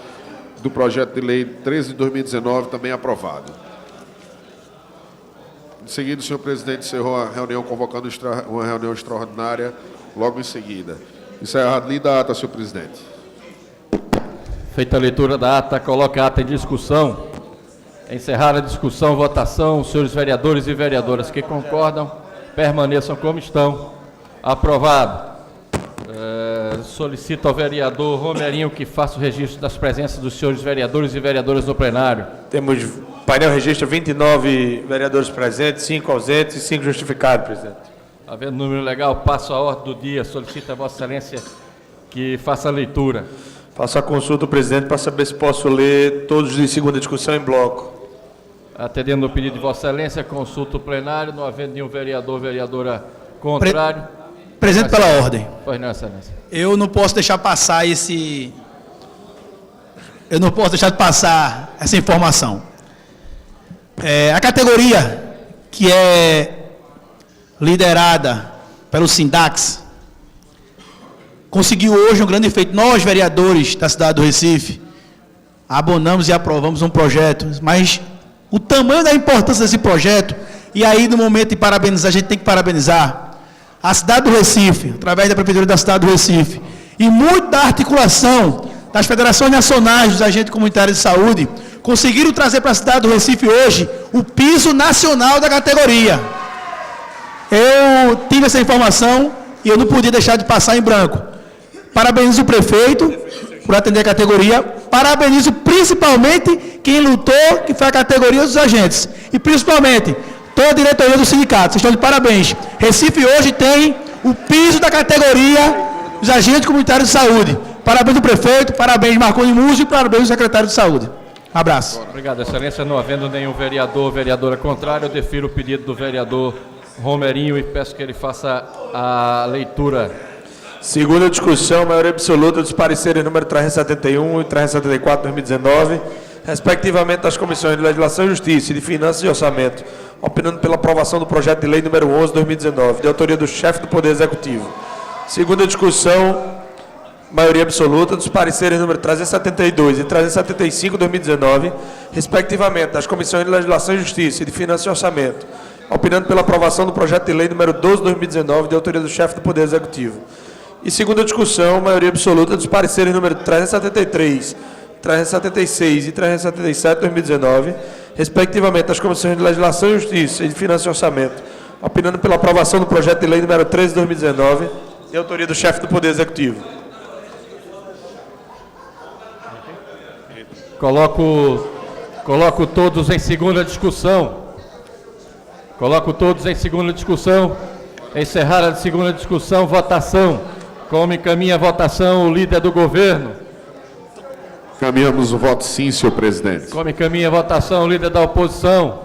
do projeto de lei 13 de 2019, também aprovado. Em seguida, o senhor presidente encerrou a reunião, convocando uma reunião extraordinária logo em seguida. Encerrado a lida a ata, senhor presidente. Feita a leitura da ata, coloca a ata em discussão. Encerrar a discussão, votação. Os senhores vereadores e vereadoras que concordam, permaneçam como estão. Aprovado. Solicito ao vereador Romerinho que faça o registro das presenças dos senhores vereadores e vereadoras no plenário. Temos painel registra 29 vereadores presentes, 5 ausentes e 5 justificados, presidente. Havendo número legal, passo a ordem do dia. Solicito a Vossa Excelência que faça a leitura. Faço a consulta, presidente, para saber se posso ler todos de segunda discussão em bloco. Atendendo o pedido de Vossa Excelência, consulta o plenário, não havendo nenhum vereador ou vereadora contrário. Presidente, pela ordem. Pois não, Excelência. Eu não posso deixar passar Eu não posso deixar de passar essa informação. A categoria que é liderada pelo Sindax conseguiu hoje um grande feito. Nós, vereadores da cidade do Recife, abonamos e aprovamos um projeto, mas o tamanho da importância desse projeto, e aí no momento de parabenizar, a gente tem que parabenizar a cidade do Recife, através da Prefeitura da cidade do Recife, e muito da articulação das federações nacionais dos agentes comunitários de saúde, conseguiram trazer para a cidade do Recife hoje o piso nacional da categoria. Eu tive essa informação e eu não podia deixar de passar em branco. Parabenizo o prefeito por atender a categoria. Parabenizo principalmente quem lutou, que foi a categoria dos agentes. E principalmente toda a diretoria do sindicato. Vocês estão de parabéns. Recife hoje tem o piso da categoria dos agentes comunitários de saúde. Parabéns ao prefeito, parabéns Marconi Musi e parabéns ao secretário de saúde. Abraço. Obrigado, excelência. Não havendo nenhum vereador ou vereadora contrária, eu defiro o pedido do vereador Romerinho e peço que ele faça a leitura. Segunda discussão, maioria absoluta dos pareceres número 371 e 374 de 2019, respectivamente das comissões de Legislação e Justiça e de Finanças e Orçamento, opinando pela aprovação do projeto de lei número 11 de 2019, de autoria do chefe do Poder Executivo. Segunda discussão, maioria absoluta dos pareceres número 372 e 375 de 2019, respectivamente das comissões de Legislação e Justiça e de Finanças e Orçamento, opinando pela aprovação do projeto de lei número 12 de 2019, de autoria do chefe do Poder Executivo. E segunda discussão, maioria absoluta dos pareceres número 373, 376 e 377 de 2019, respectivamente das comissões de Legislação e Justiça e de Finanças e Orçamento, opinando pela aprovação do projeto de lei número 13 de 2019, de autoria do chefe do Poder Executivo. Coloco todos em segunda discussão. Coloco todos em segunda discussão. Encerrada a segunda discussão, votação. Como encaminha a votação o líder do governo? Caminhamos o voto sim, senhor presidente. Como encaminha a votação o líder da oposição?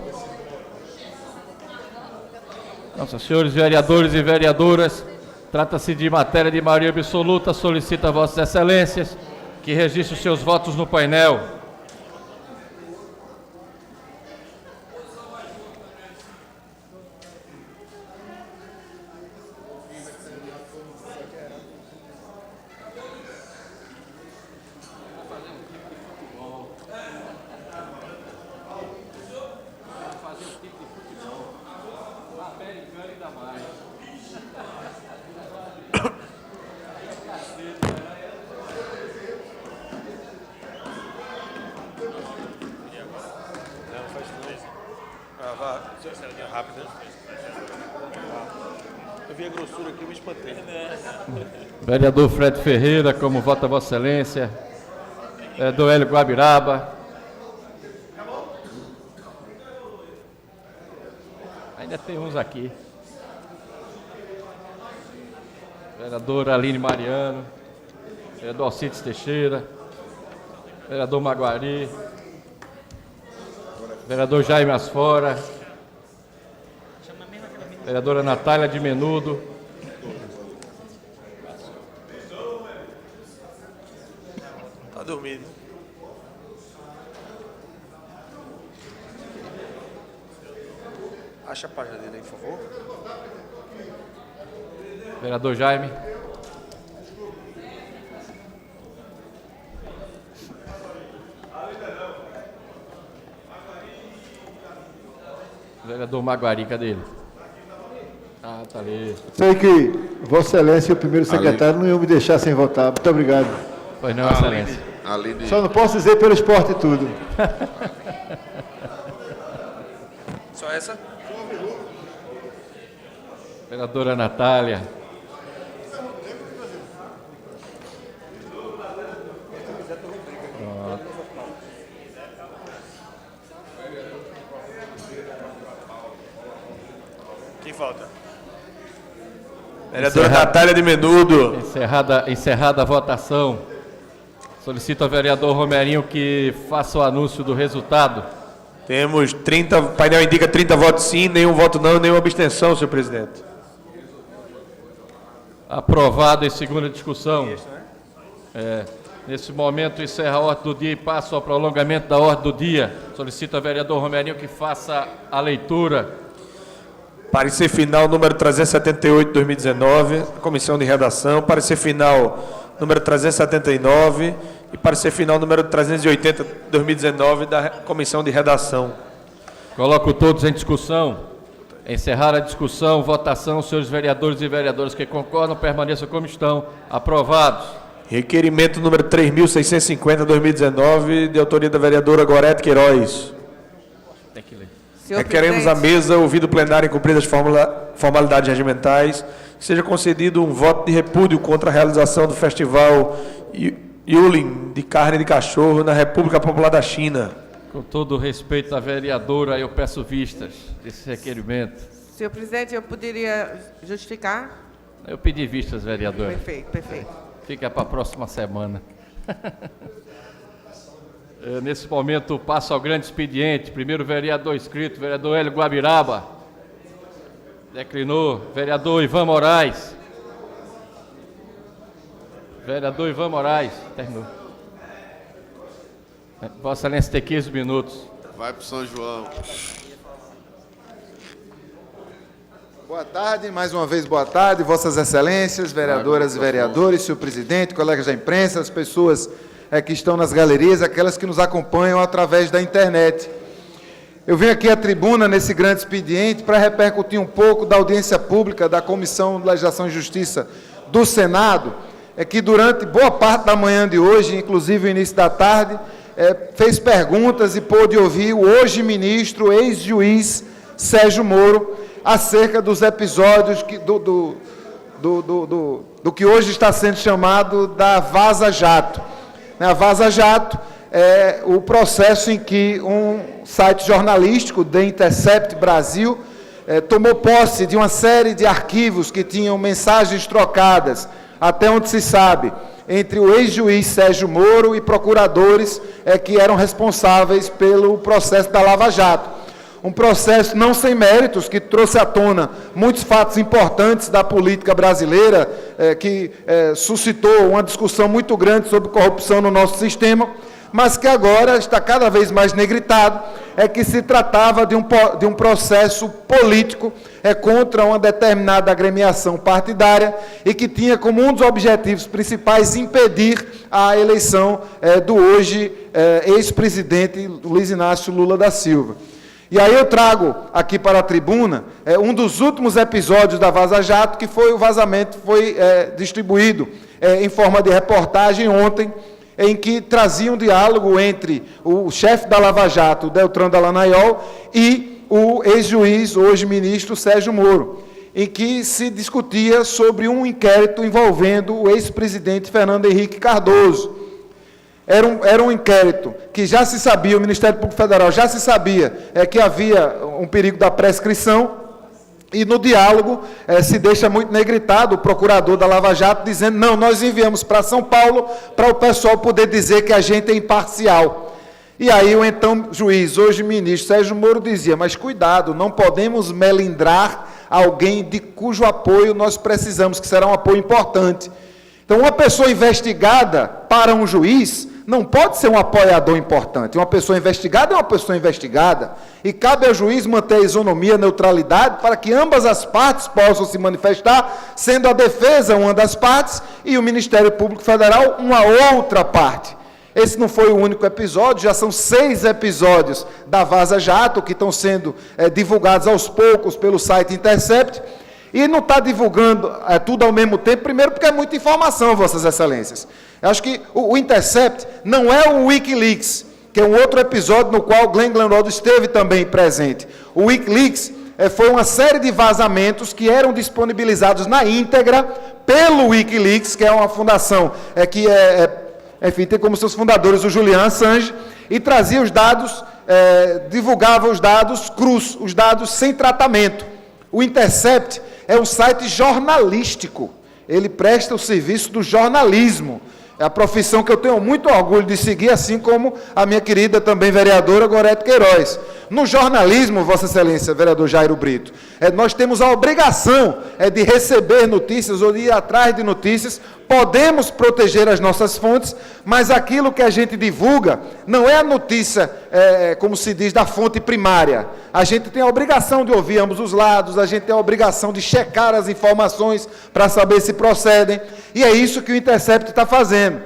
Nossa, senhores vereadores e vereadoras, trata-se de matéria de maioria absoluta, solicito a vossas excelências que registrem seus votos no painel. Eu vi a grossura aqui, me espantei. Vereador Fred Ferreira, como vota Vossa Excelência? Vereador Hélio Guabiraba. Ainda tem uns aqui. Vereador Aline Mariano. Vereador Alcides Teixeira. Vereador Maguari. Vereador Jaime Asfora. Vereadora Natália de Menudo. Tá dormindo. Acha a página dele aí, por favor. Vereador Jaime. Vereador Maguari, cadê ele? Ah, tá ali. Sei que Vossa Excelência e o primeiro secretário não iam me deixar sem votar. Muito obrigado. Pois não, Excelência. Só não posso dizer pelo esporte e tudo. Só essa? Vereadora Natália. Quem falta? Vereadora Natália de Menudo. Encerrada a votação. Solicito ao vereador Romerinho que faça o anúncio do resultado. Temos 30, o painel indica 30 votos sim, nenhum voto não, nenhuma abstenção, senhor presidente. Aprovado em segunda discussão. Nesse momento encerra a ordem do dia e passo ao prolongamento da ordem do dia. Solicito ao vereador Romerinho que faça a leitura. Parecer final número 378 de 2019, Comissão de Redação. Parecer final número 379 e parecer final número 380 de 2019 da Comissão de Redação. Coloco todos em discussão. Encerrar a discussão, votação, senhores vereadores e vereadoras que concordam, permaneçam como estão. Aprovados. Requerimento número 3.650 de 2019, de autoria da vereadora Gorete Queiroz. Tem que ler. Requeremos à mesa, ouvido o plenário e cumpridas as formalidades regimentais, que seja concedido um voto de repúdio contra a realização do Festival Yulin de carne de cachorro na República Popular da China. Com todo o respeito à vereadora, eu peço vistas desse requerimento. Senhor presidente, eu poderia justificar? Eu pedi vistas, vereadora. Perfeito, perfeito. Fica para a próxima semana. Nesse momento, passo ao grande expediente. Primeiro vereador inscrito, vereador Hélio Guabiraba. Declinou. Vereador Ivan Moraes. Vereador Ivan Moraes. Terminou. Vossa Excelência tem 15 minutos. Vai para o São João. Boa tarde, mais uma vez boa tarde, Vossas Excelências, vereadoras e vereadores, senhor presidente, colegas da imprensa, as pessoas que estão nas galerias, aquelas que nos acompanham através da internet. Eu venho aqui à tribuna nesse grande expediente para repercutir um pouco da audiência pública da Comissão de Legislação e Justiça do Senado, que durante boa parte da manhã de hoje, inclusive o início da tarde, fez perguntas e pôde ouvir o hoje ministro, ex-juiz Sérgio Moro, acerca dos episódios do que hoje está sendo chamado da Vaza Jato. A Vaza Jato é o processo em que um site jornalístico, The Intercept Brasil, tomou posse de uma série de arquivos que tinham mensagens trocadas, até onde se sabe, entre o ex-juiz Sérgio Moro e procuradores que eram responsáveis pelo processo da Lava Jato. Um processo não sem méritos, que trouxe à tona muitos fatos importantes da política brasileira, que suscitou uma discussão muito grande sobre corrupção no nosso sistema, mas que agora está cada vez mais negritado, que se tratava de um processo político contra uma determinada agremiação partidária e que tinha como um dos objetivos principais impedir a eleição do hoje ex-presidente Luiz Inácio Lula da Silva. E aí eu trago aqui para a tribuna um dos últimos episódios da Vaza Jato, que foi o vazamento, foi distribuído em forma de reportagem ontem, em que trazia um diálogo entre o chefe da Lava Jato, Deltan Dallagnol, e o ex-juiz, hoje ministro, Sérgio Moro, em que se discutia sobre um inquérito envolvendo o ex-presidente Fernando Henrique Cardoso. Era um inquérito que já se sabia, o Ministério Público Federal já se sabia que havia um perigo da prescrição, e no diálogo se deixa muito negritado o procurador da Lava Jato dizendo: não, nós enviamos para São Paulo para o pessoal poder dizer que a gente é imparcial. E aí o então juiz, hoje ministro Sérgio Moro, dizia: mas cuidado, não podemos melindrar alguém de cujo apoio nós precisamos, que será um apoio importante. Então, uma pessoa investigada para um juiz não pode ser um apoiador importante. Uma pessoa investigada é uma pessoa investigada. E cabe ao juiz manter a isonomia, a neutralidade, para que ambas as partes possam se manifestar, sendo a defesa uma das partes e o Ministério Público Federal uma outra parte. Esse não foi o único episódio, já são 6 episódios da Vaza Jato que estão sendo divulgados aos poucos pelo site Intercept. E não está divulgando tudo ao mesmo tempo, primeiro porque é muita informação, Vossas Excelências. Eu acho que o Intercept não é o Wikileaks, que é um outro episódio no qual Glenn Greenwald esteve também presente. O Wikileaks foi uma série de vazamentos que eram disponibilizados na íntegra pelo Wikileaks, que é uma fundação que enfim, tem como seus fundadores o Julian Assange, e trazia os dados, divulgava os dados crus, os dados sem tratamento. O Intercept é um site jornalístico, ele presta o serviço do jornalismo. É a profissão que eu tenho muito orgulho de seguir, assim como a minha querida também vereadora Gorete Queiroz. No jornalismo, Vossa Excelência, vereador Jairo Brito, nós temos a obrigação de receber notícias ou de ir atrás de notícias. Podemos proteger as nossas fontes, mas aquilo que a gente divulga não é a notícia, como se diz, da fonte primária. A gente tem a obrigação de ouvir ambos os lados, a gente tem a obrigação de checar as informações para saber se procedem, e é isso que o Intercept está fazendo.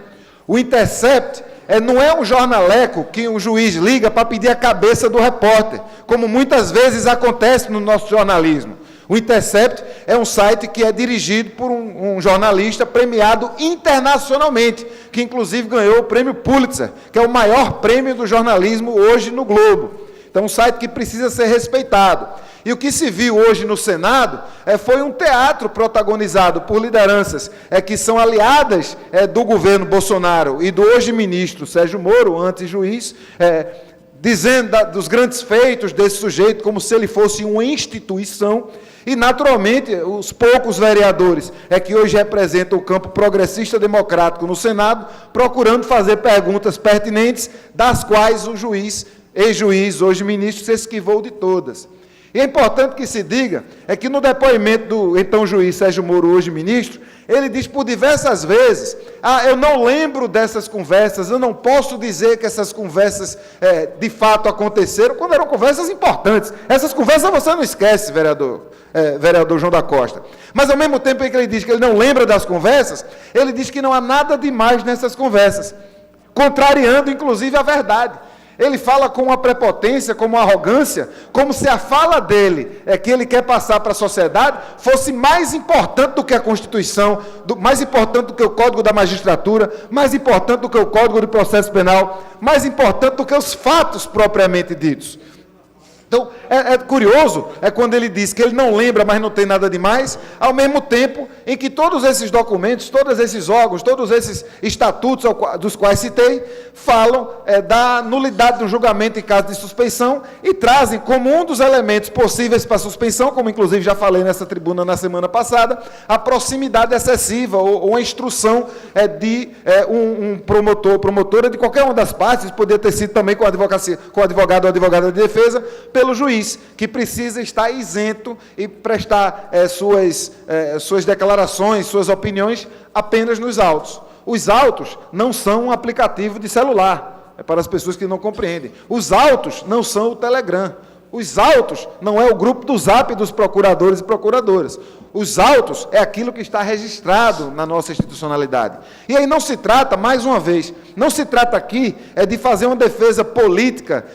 O Intercept não é um jornaleco que um juiz liga para pedir a cabeça do repórter, como muitas vezes acontece no nosso jornalismo. O Intercept é um site que é dirigido por um jornalista premiado internacionalmente, que inclusive ganhou o prêmio Pulitzer, que é o maior prêmio do jornalismo hoje no globo. Então, Então, um site que precisa ser respeitado. E o que se viu hoje no Senado foi um teatro protagonizado por lideranças que são aliadas do governo Bolsonaro e do hoje ministro Sérgio Moro, antes juiz, dizendo dos grandes feitos desse sujeito como se ele fosse uma instituição. E, naturalmente, os poucos vereadores que hoje representam o campo progressista democrático no Senado, procurando fazer perguntas pertinentes, das quais o juiz, ex-juiz, hoje ministro, se esquivou de todas. E é importante que se diga, que no depoimento do então juiz Sérgio Moro, hoje ministro, ele diz por diversas vezes, eu não lembro dessas conversas, eu não posso dizer que essas conversas de fato aconteceram, quando eram conversas importantes. Essas conversas você não esquece, vereador João da Costa. Mas ao mesmo tempo em que ele diz que ele não lembra das conversas, ele diz que não há nada demais nessas conversas, contrariando inclusive a verdade. Ele fala com uma prepotência, com uma arrogância, como se a fala dele, que ele quer passar para a sociedade, fosse mais importante do que a Constituição, mais importante do que o Código da Magistratura, mais importante do que o Código de Processo Penal, mais importante do que os fatos propriamente ditos. Então, curioso, quando ele diz que ele não lembra, mas não tem nada demais, ao mesmo tempo em que todos esses documentos, todos esses órgãos, todos esses estatutos dos quais citei, falam da nulidade do julgamento em caso de suspeição e trazem como um dos elementos possíveis para a suspeição, como inclusive já falei nessa tribuna na semana passada, a proximidade excessiva ou a instrução de um promotor ou promotora de qualquer uma das partes, poderia ter sido também com a advocacia, com o advogado ou advogada de defesa, pelo juiz, que precisa estar isento e prestar suas declarações, suas opiniões apenas nos autos. Os autos não são um aplicativo de celular, para as pessoas que não compreendem. Os autos não são o Telegram. Os autos não é o grupo do Zap dos procuradores e procuradoras. Os autos é aquilo que está registrado na nossa institucionalidade. E aí não se trata, mais uma vez, não se trata aqui de fazer uma defesa política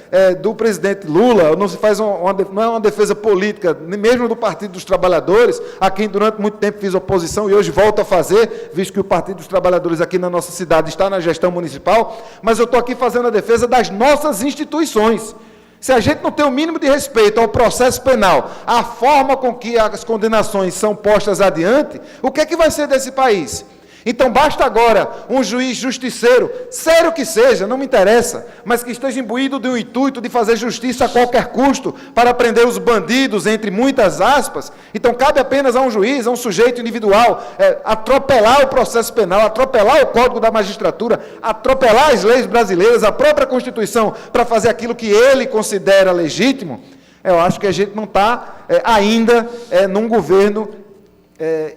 do presidente Lula, não se faz não é uma defesa política, nem mesmo do Partido dos Trabalhadores, a quem durante muito tempo fiz oposição e hoje volto a fazer, visto que o Partido dos Trabalhadores aqui na nossa cidade está na gestão municipal, mas eu estou aqui fazendo a defesa das nossas instituições. Se a gente não tem o mínimo de respeito ao processo penal, à forma com que as condenações são postas adiante, o que é que vai ser desse país? Então basta agora um juiz justiceiro, sério que seja, não me interessa, mas que esteja imbuído de um intuito de fazer justiça a qualquer custo para prender os bandidos, entre muitas aspas. Então cabe apenas a um juiz, a um sujeito individual, atropelar o processo penal, atropelar o Código da Magistratura, atropelar as leis brasileiras, a própria Constituição, para fazer aquilo que ele considera legítimo. Eu acho que a gente não está ainda num governo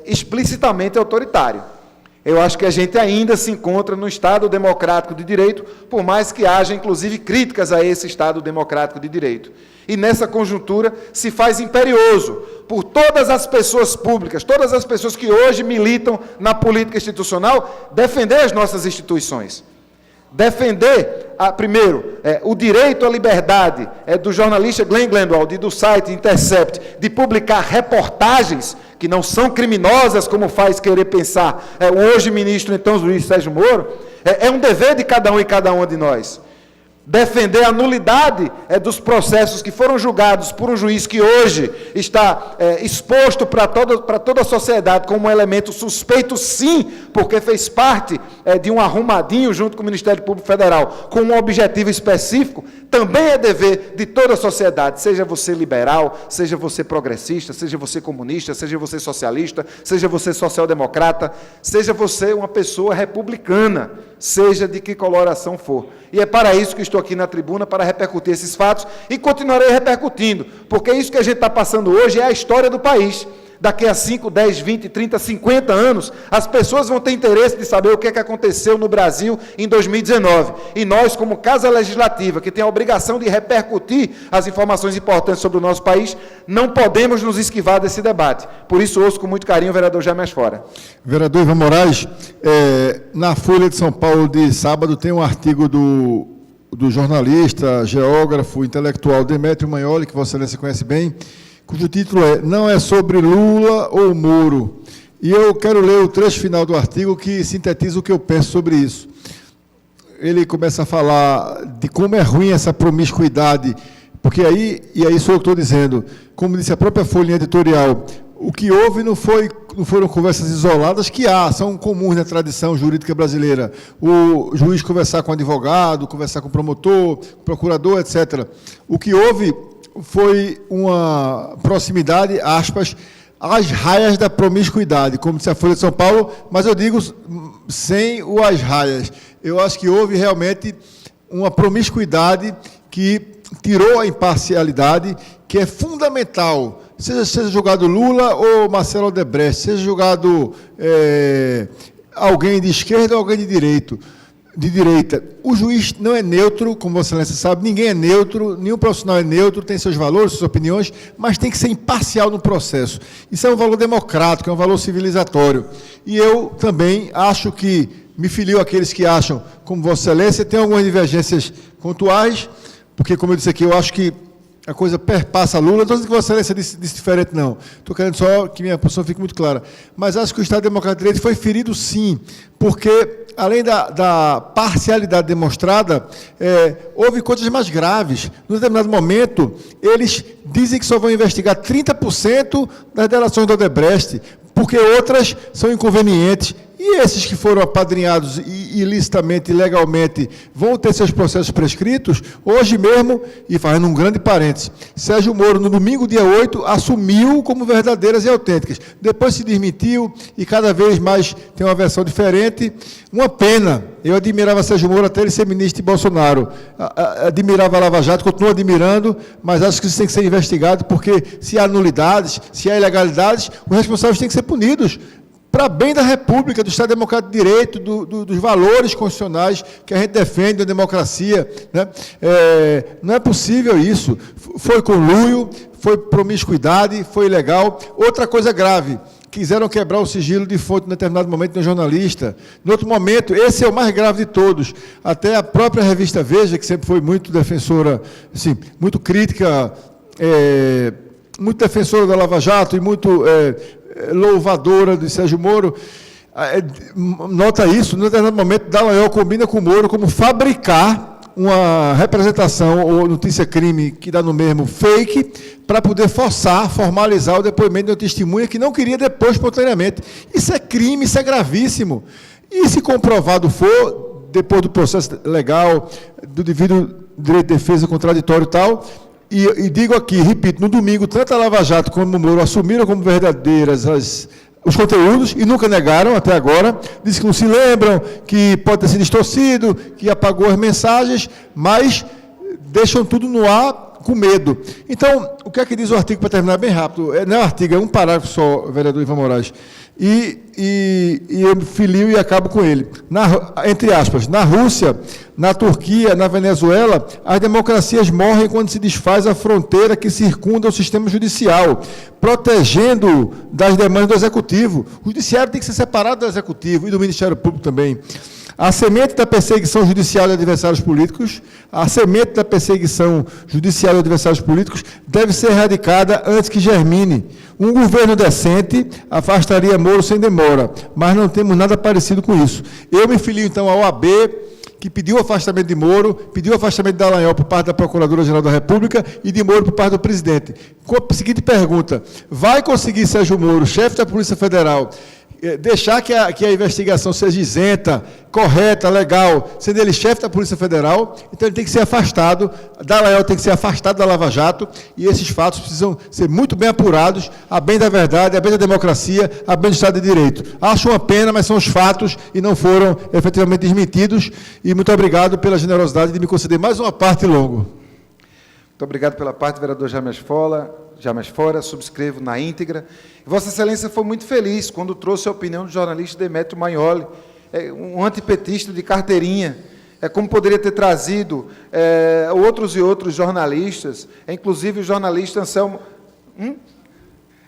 explicitamente autoritário. Eu acho que a gente ainda se encontra no Estado democrático de direito, por mais que haja, inclusive, críticas a esse Estado democrático de direito. E nessa conjuntura se faz imperioso, por todas as pessoas públicas, todas as pessoas que hoje militam na política institucional, defender as nossas instituições. Defender, primeiro, o direito à liberdade do jornalista Glenn Greenwald e do site Intercept de publicar reportagens que não são criminosas, como faz querer pensar o hoje ministro, então juiz Sérgio Moro, é um dever de cada um e cada uma de nós. Defender a nulidade dos processos que foram julgados por um juiz que hoje está exposto para toda a sociedade como um elemento suspeito, sim, porque fez parte de um arrumadinho junto com o Ministério Público Federal, com um objetivo específico, também é dever de toda a sociedade, seja você liberal, seja você progressista, seja você comunista, seja você socialista, seja você social-democrata, seja você uma pessoa republicana, seja de que coloração for. E é para isso que estou aqui na tribuna, para repercutir esses fatos, e continuarei repercutindo, porque isso que a gente está passando hoje é a história do país. Daqui a 5, 10, 20, 30, 50 anos, as pessoas vão ter interesse de saber o que é que aconteceu no Brasil em 2019. E nós, como Casa Legislativa, que tem a obrigação de repercutir as informações importantes sobre o nosso país, não podemos nos esquivar desse debate. Por isso, ouço com muito carinho o vereador Jaime Asfora. Vereador Ivan Moraes, na Folha de São Paulo de sábado tem um artigo do jornalista, geógrafo, intelectual Demétrio Magnoli, que Vossa Excelência conhece bem, cujo título é "Não é sobre Lula ou Moro". E eu quero ler o trecho final do artigo que sintetiza o que eu penso sobre isso. Ele começa a falar de como é ruim essa promiscuidade Porque aí, e aí sou eu que estou dizendo, como disse a própria folha editorial, o que houve não foram conversas isoladas, que são comuns na tradição jurídica brasileira. O juiz conversar com o advogado, conversar com o promotor, procurador, etc. O que houve foi uma proximidade, aspas, às raias da promiscuidade, como disse a Folha de São Paulo, mas eu digo sem o às raias. Eu acho que houve realmente uma promiscuidade que tirou a imparcialidade, que é fundamental, seja julgado Lula ou Marcelo Odebrecht, seja julgado alguém de esquerda ou alguém de direita. O juiz não é neutro, como Vossa Excelência sabe, ninguém é neutro, nenhum profissional é neutro, tem seus valores, suas opiniões, mas tem que ser imparcial no processo. Isso é um valor democrático, é um valor civilizatório. E eu também acho que, me filio àqueles que acham, como Vossa Excelência, tem algumas divergências pontuais, porque, como eu disse aqui, eu acho que a coisa perpassa Lula. Não estou dizendo que Vossa Excelência disse diferente, não. Estou querendo só que minha posição fique muito clara. Mas acho que o Estado Democrático de Direito foi ferido, sim, porque, além da parcialidade demonstrada, houve coisas mais graves. Num determinado momento, eles dizem que só vão investigar 30% das delações do Odebrecht, porque outras são inconvenientes. E esses que foram apadrinhados ilicitamente, ilegalmente, vão ter seus processos prescritos. Hoje mesmo, e fazendo um grande parênteses, Sérgio Moro, no domingo, dia 8, assumiu como verdadeiras e autênticas. Depois se desmentiu e cada vez mais tem uma versão diferente. Uma pena. Eu admirava Sérgio Moro até ele ser ministro de Bolsonaro. Admirava a Lava Jato, continuo admirando, mas acho que isso tem que ser investigado, porque se há nulidades, se há ilegalidades, os responsáveis têm que ser punidos, para bem da República, do Estado Democrático de Direito, dos valores constitucionais que a gente defende, da democracia. Né? Não é possível isso. Foi conluio, foi promiscuidade, foi ilegal. Outra coisa grave, quiseram quebrar o sigilo de fonte em determinado momento de um jornalista. No outro momento, esse é o mais grave de todos. Até a própria revista Veja, que sempre foi muito defensora, assim, muito crítica, muito defensora da Lava Jato e muito louvadora de Sérgio Moro, nota isso, no determinado momento, Dallagnol combina com o Moro como fabricar uma representação ou notícia-crime que dá no mesmo fake, para poder formalizar o depoimento de uma testemunha que não queria depor espontaneamente. Isso é crime, isso é gravíssimo. E se comprovado for, depois do processo legal, do devido direito de defesa contraditório e tal, e digo aqui, repito, no domingo, tanto a Lava Jato como o Moro assumiram como verdadeiras os conteúdos e nunca negaram até agora. Disse que não se lembram, que pode ter sido distorcido, que apagou as mensagens, mas deixam tudo no ar com medo. Então, o que é que diz o artigo, para terminar bem rápido? Não é um artigo, é um parágrafo só, vereador Ivan Moraes. E eu filio e acabo com ele. Entre aspas, na Rússia, na Turquia, na Venezuela, as democracias morrem quando se desfaz a fronteira que circunda o sistema judicial, protegendo das demandas do Executivo. O Judiciário tem que ser separado do Executivo e do Ministério Público também. A semente da perseguição judicial de adversários políticos, deve ser erradicada antes que germine. Um governo decente afastaria Moro sem demora, mas não temos nada parecido com isso. Eu me filio, então, à OAB, que pediu o afastamento de Moro, pediu o afastamento de Dallagnol por parte da Procuradora-Geral da República e de Moro por parte do presidente. Com a seguinte pergunta: vai conseguir Sérgio Moro, chefe da Polícia Federal, deixar que a investigação seja isenta, correta, legal, sendo ele chefe da Polícia Federal? Então ele tem que ser afastado, Dallagnol tem que ser afastado da Lava Jato, e esses fatos precisam ser muito bem apurados, a bem da verdade, a bem da democracia, a bem do Estado de Direito. Acho uma pena, mas são os fatos e não foram efetivamente desmentidos, e muito obrigado pela generosidade de me conceder mais uma parte longa. Muito obrigado pela parte, vereador James Fora, subscrevo na íntegra. Vossa Excelência foi muito feliz quando trouxe a opinião do jornalista Demetrio Magnoli, um antipetista de carteirinha, como poderia ter trazido outros e outros jornalistas, inclusive o jornalista Anselmo...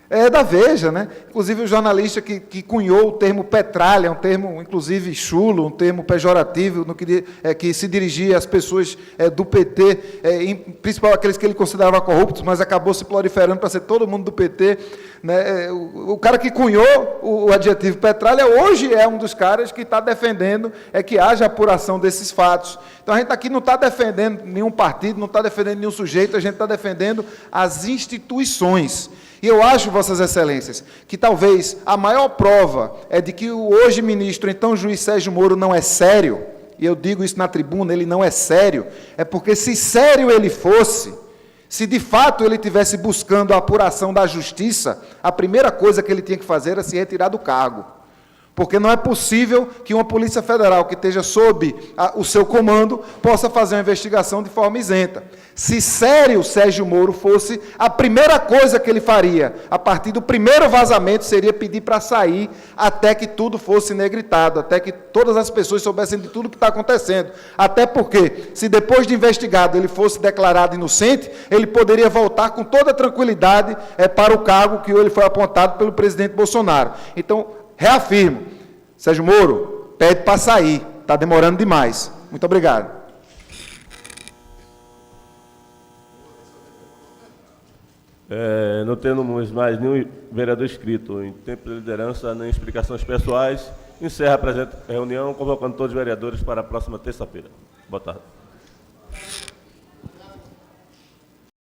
É da Veja, né? Inclusive o jornalista que cunhou o termo petralha, um termo, inclusive, chulo, um termo pejorativo, que se dirigia às pessoas do PT, em principal aqueles que ele considerava corruptos, mas acabou se proliferando para ser todo mundo do PT. Né? O cara que cunhou o adjetivo petralha hoje é um dos caras que está defendendo que haja apuração desses fatos. Então a gente aqui não está defendendo nenhum partido, não está defendendo nenhum sujeito, a gente está defendendo as instituições. E eu acho, Vossas Excelências, que talvez a maior prova é de que o hoje ministro, então juiz Sérgio Moro, não é sério, e eu digo isso na tribuna, ele não é sério, é porque se sério ele fosse, se de fato ele estivesse buscando a apuração da justiça, a primeira coisa que ele tinha que fazer era se retirar do cargo. Porque não é possível que uma Polícia Federal que esteja sob o seu comando possa fazer uma investigação de forma isenta. Se sério Sérgio Moro fosse, a primeira coisa que ele faria, a partir do primeiro vazamento, seria pedir para sair até que tudo fosse negritado, até que todas as pessoas soubessem de tudo que está acontecendo. Até porque, se depois de investigado ele fosse declarado inocente, ele poderia voltar com toda tranquilidade para o cargo que ele foi apontado pelo presidente Bolsonaro. Então, reafirmo, Sérgio Moro, pede para sair, está demorando demais. Muito obrigado. Não temos mais nenhum vereador inscrito em tempo de liderança nem explicações pessoais. Encerra a presente reunião, convocando todos os vereadores para a próxima terça-feira. Boa tarde.